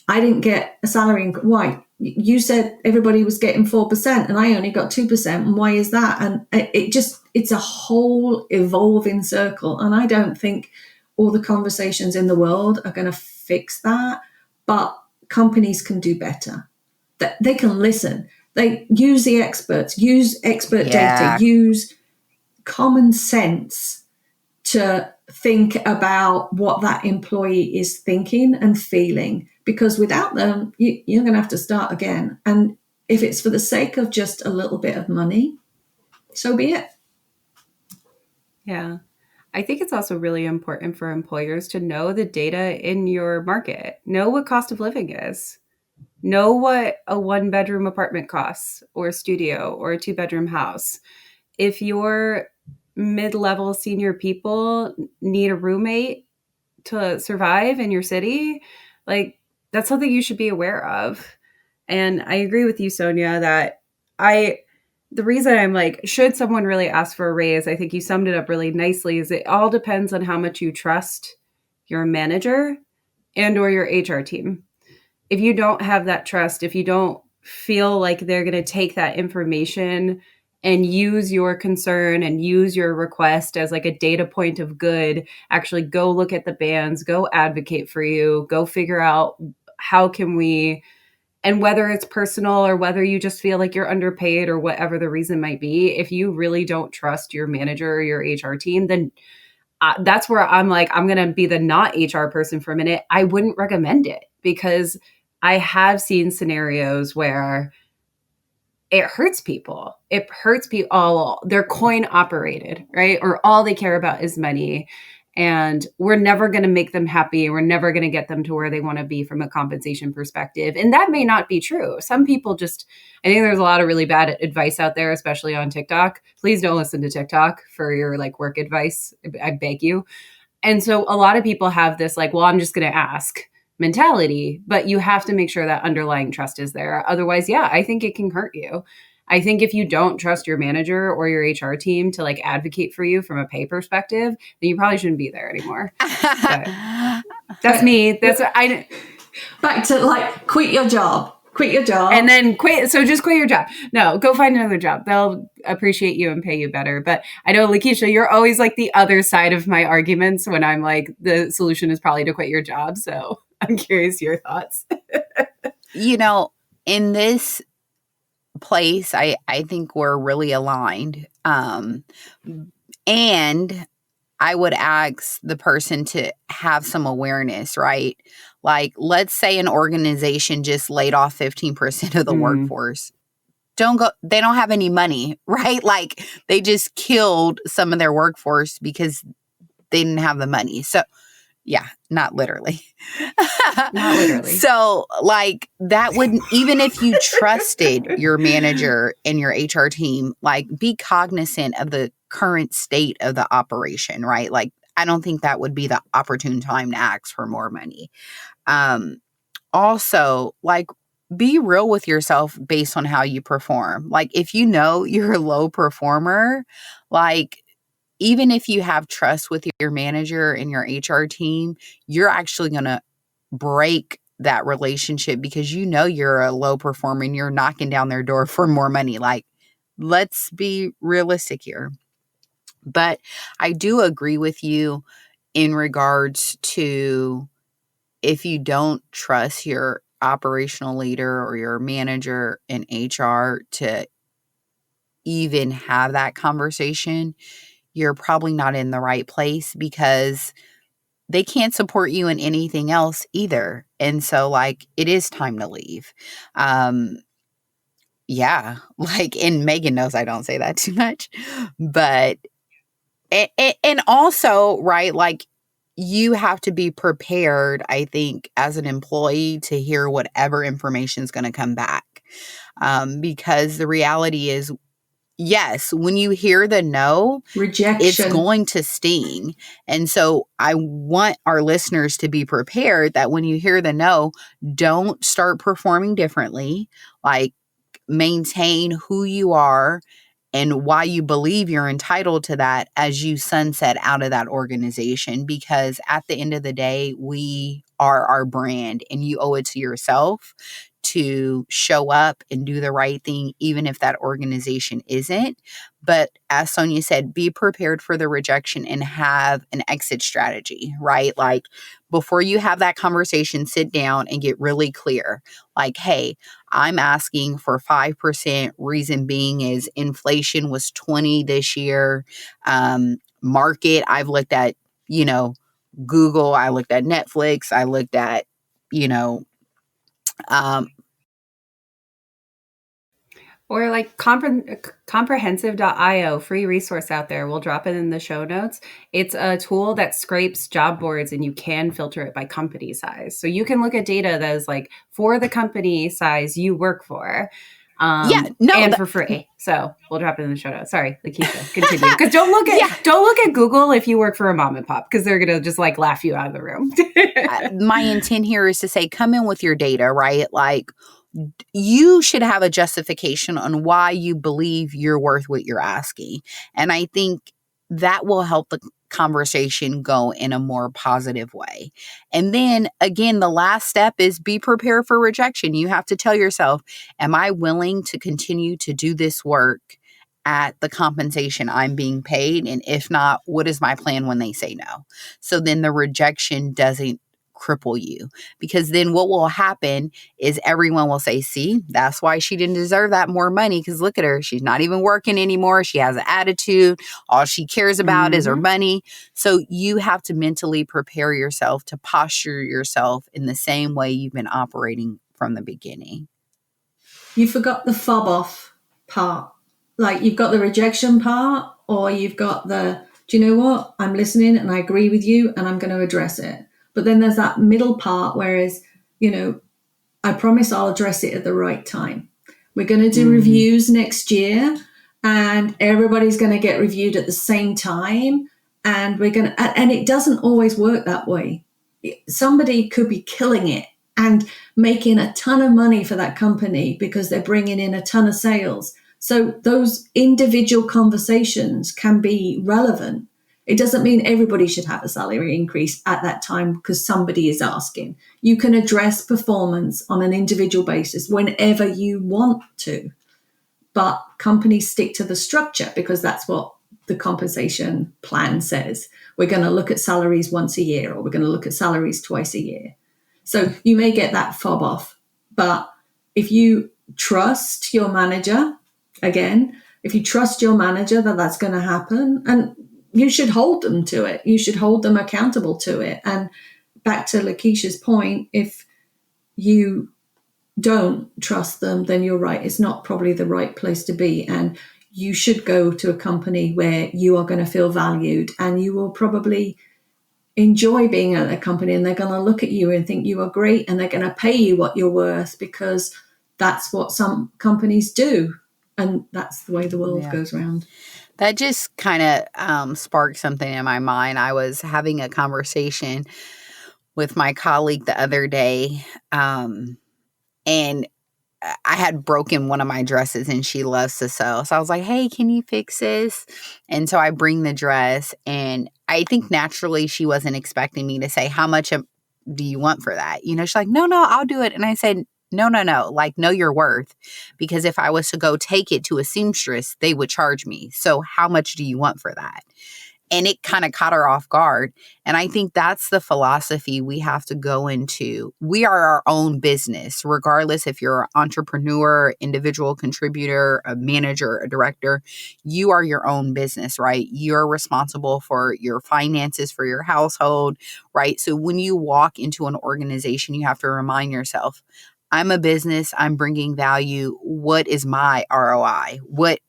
I didn't get a salary. Why? You said everybody was getting 4% and I only got 2%. And why is that? And it's a whole evolving circle. And I don't think all the conversations in the world are going to fix that, but companies can do better. They can listen. They use the experts, use expert data, use common sense to think about what that employee is thinking and feeling, because without them, you're going to have to start again. And if it's for the sake of just a little bit of money, so be it. Yeah. I think it's also really important for employers to know the data in your market, know what cost of living is, know what a 1-bedroom apartment costs or a studio or a 2-bedroom house. If your mid-level senior people need a roommate to survive in your city, like that's something you should be aware of. And I agree with you, Sonja, that the reason I'm like, should someone really ask for a raise? I think you summed it up really nicely, is it all depends on how much you trust your manager and or your HR team. If you don't have that trust, if you don't feel like they're going to take that information and use your concern and use your request as like a data point of good, actually go look at the bands, go advocate for you, go figure out how can we, and whether it's personal or whether you just feel like you're underpaid or whatever the reason might be, if you really don't trust your manager or your HR team, then that's where I'm like, I'm going to be the not HR person for a minute. I wouldn't recommend it because I have seen scenarios where it hurts people. It hurts people. All they're coin operated, right? Or all they care about is money. And we're never going to make them happy. We're never going to get them to where they want to be from a compensation perspective. And that may not be true. Some people just, I think there's a lot of really bad advice out there, especially on TikTok. Please don't listen to TikTok for your like work advice. I beg you. And so a lot of people have this like, well, I'm just going to ask mentality, but you have to make sure that underlying trust is there. Otherwise, yeah, I think it can hurt you. I think if you don't trust your manager or your HR team to like advocate for you from a pay perspective, then you probably shouldn't be there anymore. That's me. That's what I. Back to like quit your job. And then quit. So just quit your job. No, go find another job. They'll appreciate you and pay you better. But I know, Lakeisha, you're always like the other side of my arguments when I'm like, the solution is probably to quit your job. So I'm curious your thoughts. In this place, I think we're really aligned. And I would ask the person to have some awareness, right? Like, let's say an organization just laid off 15% of the workforce. They don't have any money, right? Like, they just killed some of their workforce because they didn't have the money. So, yeah, not literally. Not literally. So, like, that wouldn't, even if you trusted your manager and your HR team, like, be cognizant of the current state of the operation, right? Like, I don't think that would be the opportune time to ask for more money. Also, like, be real with yourself based on how you perform. Like, if you know you're a low performer, like, even if you have trust with your manager and your HR team, you're actually going to break that relationship because you know you're a low performer and you're knocking down their door for more money. Like, let's be realistic here. But I do agree with you in regards to if you don't trust your operational leader or your manager in HR to even have that conversation, you're probably not in the right place because they can't support you in anything else either. And so, like, it is time to leave. Yeah, like, and Megan knows I don't say that too much, but And also, right, like you have to be prepared, I think, as an employee to hear whatever information is going to come back. Because the reality is, yes, when you hear the no, it's Rejection. going to sting. And so I want our listeners to be prepared that when you hear the no, don't start performing differently. Like, maintain who you are and why you believe you're entitled to that as you sunset out of that organization. Because at the end of the day, we are our brand and you owe it to yourself to show up and do the right thing, even if that organization isn't. But as Sonja said, be prepared for the rejection and have an exit strategy, right? Like before you have that conversation, sit down and get really clear. Like, hey, I'm asking for 5%. Reason being is inflation was 20 this year. Market, I've looked at, Google, I looked at Netflix, I looked at, um, Or like comprehensive.io, free resource out there. We'll drop it in the show notes. It's a tool that scrapes job boards and you can filter it by company size. So you can look at data that is like for the company size you work for. For free. So we'll drop it in the show notes. Sorry, Lakeisha, continue. Because don't look at Google if you work for a mom and pop, because they're gonna just like laugh you out of the room. My intent here is to say, come in with your data, right? Like you should have a justification on why you believe you're worth what you're asking. And I think that will help the conversation go in a more positive way. And then again, the last step is be prepared for rejection. You have to tell yourself, am I willing to continue to do this work at the compensation I'm being paid? And if not, what is my plan when they say no? So then the rejection doesn't cripple you, because then what will happen is everyone will say, see, that's why she didn't deserve that more money, because look at her, she's not even working anymore, she has an attitude, all she cares about is her money. So you have to mentally prepare yourself to posture yourself in the same way you've been operating from the beginning. You forgot the fob off part. Like you've got the rejection part, or you've got the, do you know what, I'm listening and I agree with you and I'm going to address it. But then there's that middle part, whereas, I promise I'll address it at the right time. We're going to do reviews next year and everybody's going to get reviewed at the same time. And and it doesn't always work that way. Somebody could be killing it and making a ton of money for that company because they're bringing in a ton of sales. So those individual conversations can be relevant. It doesn't mean everybody should have a salary increase at that time because somebody is asking. You can address performance on an individual basis whenever you want to. But companies stick to the structure because that's what the compensation plan says. We're going to look at salaries once a year, or we're going to look at salaries twice a year. So you may get that fob off. But if you trust your manager, if you trust your manager that that's going to happen, and you should hold them to it. You should hold them accountable to it. And back to Lakeisha's point, if you don't trust them, then you're right. It's not probably the right place to be. And you should go to a company where you are going to feel valued and you will probably enjoy being at a company, and they're going to look at you and think you are great and they're going to pay you what you're worth, because that's what some companies do. And that's the way the world goes around. That just kind of sparked something in my mind. I was having a conversation with my colleague the other day, and I had broken one of my dresses and she loves to sew. So I was like, hey, can you fix this? And so I bring the dress, and I think naturally she wasn't expecting me to say, how much do you want for that? She's like, no, I'll do it. And I said, no, like, know your worth, because if I was to go take it to a seamstress, they would charge me. So how much do you want for that? And it kind of caught her off guard. And I think that's the philosophy we have to go into. We are our own business, regardless if you're an entrepreneur, individual contributor, a manager, a director. You are your own business, right? You're responsible for your finances, for your household, right? So when you walk into an organization, you have to remind yourself, I'm a business, I'm bringing value. What is my ROI? What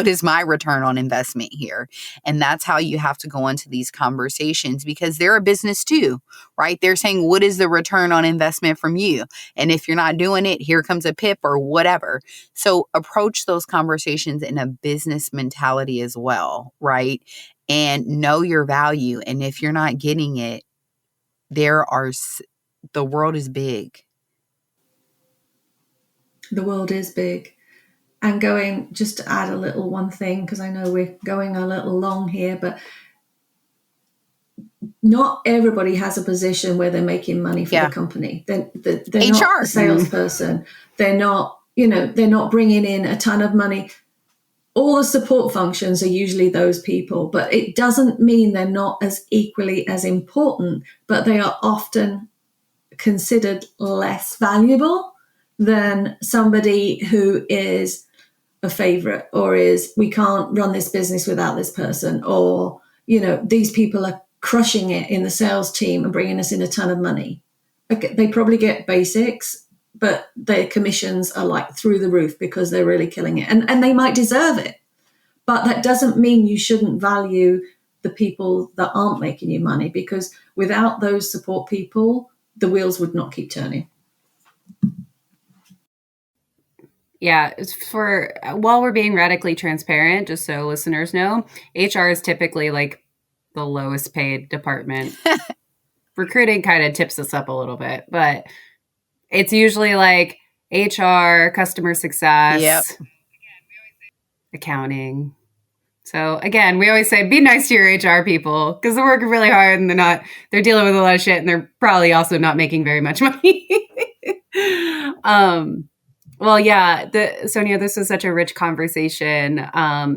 is my return on investment here? And that's how you have to go into these conversations, because they're a business too, right? They're saying, what is the return on investment from you? And if you're not doing it, here comes a PIP or whatever. So approach those conversations in a business mentality as well, right? And know your value. And if you're not getting it, the world is big. The world is big. And going, just to add a little one thing, because I know we're going a little long here, but not everybody has a position where they're making money for the company. They're not HR. a salesperson. They're not, they're not bringing in a ton of money. All the support functions are usually those people, but it doesn't mean they're not as equally as important, but they are often considered less valuable than somebody who is a favorite, or is, we can't run this business without this person, or, these people are crushing it in the sales team and bringing us in a ton of money. They probably get basics, but their commissions are like through the roof because they're really killing it. And they might deserve it. But that doesn't mean you shouldn't value the people that aren't making you money, because without those support people, the wheels would not keep turning. Yeah, while we're being radically transparent, just so listeners know, HR is typically like the lowest paid department. Recruiting kind of tips us up a little bit, but it's usually like HR, customer success, accounting. So again, we always say, be nice to your HR people, because they're working really hard and they're dealing with a lot of shit, and they're probably also not making very much money. Well, yeah, Sonja, this was such a rich conversation.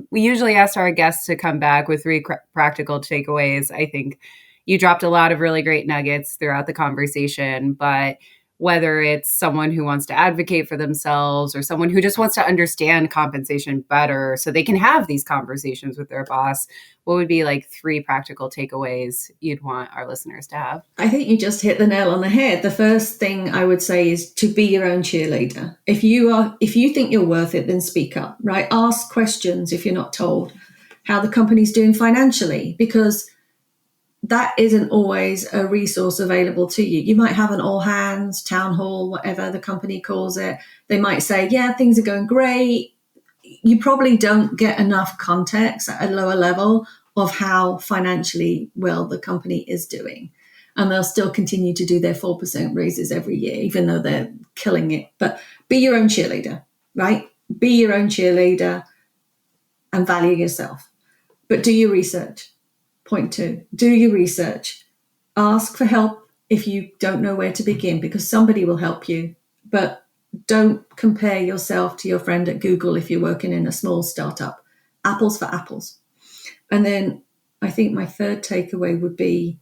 We usually ask our guests to come back with 3 practical takeaways. I think you dropped a lot of really great nuggets throughout the conversation, but whether it's someone who wants to advocate for themselves or someone who just wants to understand compensation better so they can have these conversations with their boss, what would be like 3 practical takeaways you'd want our listeners to have? I think you just hit the nail on the head. The first thing I would say is to be your own cheerleader. If you think you're worth it, then speak up, right? Ask questions if you're not told how the company's doing financially, because that isn't always a resource available to you. You might have an all hands, town hall, whatever the company calls it. They might say, yeah, things are going great. You probably don't get enough context at a lower level of how financially well the company is doing. And they'll still continue to do their 4% raises every year, even though they're killing it. But be your own cheerleader, right? Be your own cheerleader and value yourself. But do your research. Point 2, do your research. Ask for help if you don't know where to begin, because somebody will help you. But don't compare yourself to your friend at Google if you're working in a small startup. Apples for apples. And then I think my third takeaway would be,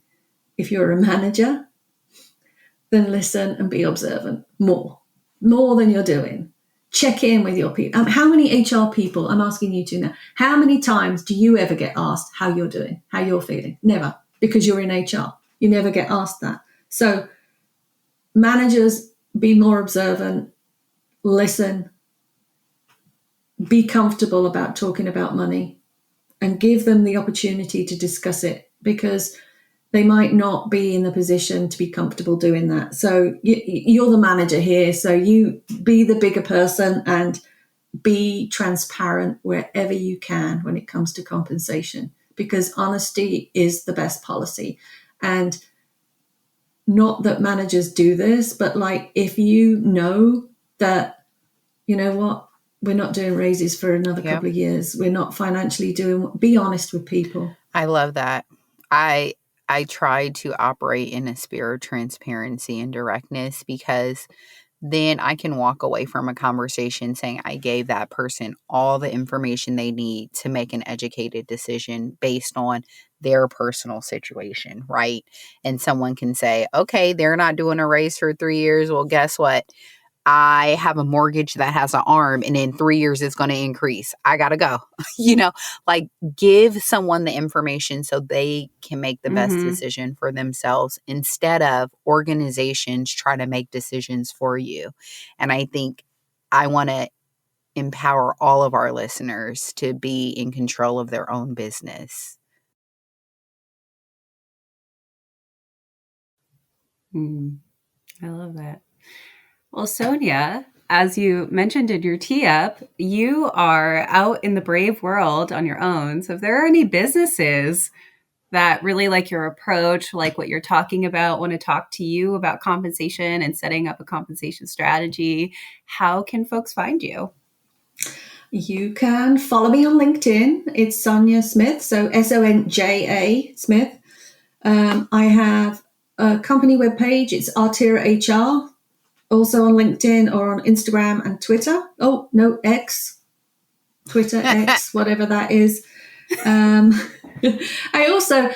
if you're a manager, then listen and be observant more than you're doing. Check in with your people. How many HR people, I'm asking you to now, how many times do you ever get asked how you're doing, how you're feeling? Never, because you're in HR. You never get asked that. So managers, be more observant, listen, be comfortable about talking about money, and give them the opportunity to discuss it, because they might not be in the position to be comfortable doing that. So you're the manager here. So you be the bigger person and be transparent wherever you can when it comes to compensation, because honesty is the best policy. And not that managers do this, but like, if you know that, you know what, we're not doing raises for another couple of years, we're not financially be honest with people. I love that. I try to operate in a spirit of transparency and directness, because then I can walk away from a conversation saying I gave that person all the information they need to make an educated decision based on their personal situation, right? And someone can say, okay, they're not doing a raise for 3 years. Well, guess what? I have a mortgage that has an arm and in 3 years it's going to increase. I got to go. Like give someone the information so they can make the best Mm-hmm. decision for themselves instead of organizations trying to make decisions for you. And I think I want to empower all of our listeners to be in control of their own business. I love that. Well, Sonja, as you mentioned in your tee up, you are out in the brave world on your own. So if there are any businesses that really like your approach, like what you're talking about, want to talk to you about compensation and setting up a compensation strategy, how can folks find you? You can follow me on LinkedIn. It's Sonja Smith, so Sonja Smith. I have a company webpage. It's Artera HR, also on LinkedIn or on Instagram and Twitter. Oh, no, X. Twitter, X, whatever that is. I'm also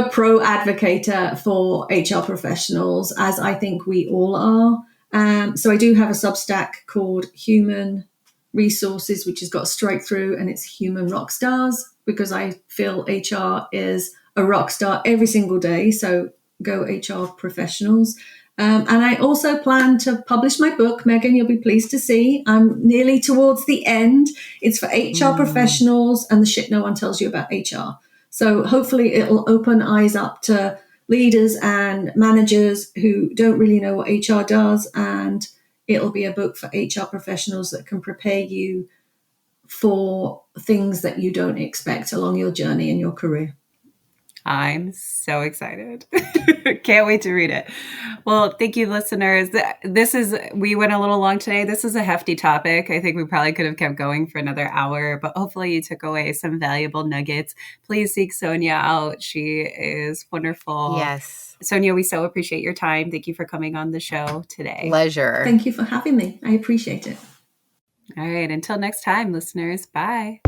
a pro advocator for HR professionals, as I think we all are. So I do have a Substack called Human Resources, which has got straight through, and it's Human Rock Stars, because I feel HR is a rock star every single day. So go HR professionals. And I also plan to publish my book, Megan, you'll be pleased to see. I'm nearly towards the end. It's for HR professionals and the shit no one tells you about HR. So hopefully it'll open eyes up to leaders and managers who don't really know what HR does. And it'll be a book for HR professionals that can prepare you for things that you don't expect along your journey in your career. I'm so excited. Can't wait to read it. Well, thank you, listeners. We went a little long today. This is a hefty topic. I think we probably could have kept going for another hour, but hopefully you took away some valuable nuggets. Please seek Sonja out. She is wonderful. Yes. Sonja, we so appreciate your time. Thank you for coming on the show today. Pleasure. Thank you for having me. I appreciate it. All right. Until next time, listeners. Bye.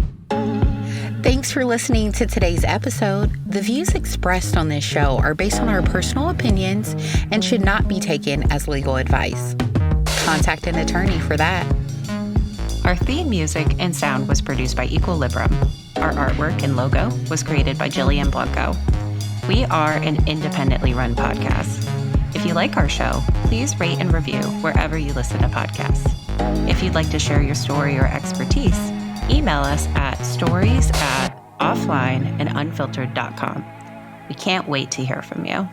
Thanks for listening to today's episode. The views expressed on this show are based on our personal opinions and should not be taken as legal advice. Contact an attorney for that. Our theme music and sound was produced by Equilibrium. Our artwork and logo was created by Jillian Blanco. We are an independently run podcast. If you like our show, please rate and review wherever you listen to podcasts. If you'd like to share your story or expertise, email us at stories@offlineandunfiltered.com. We can't wait to hear from you.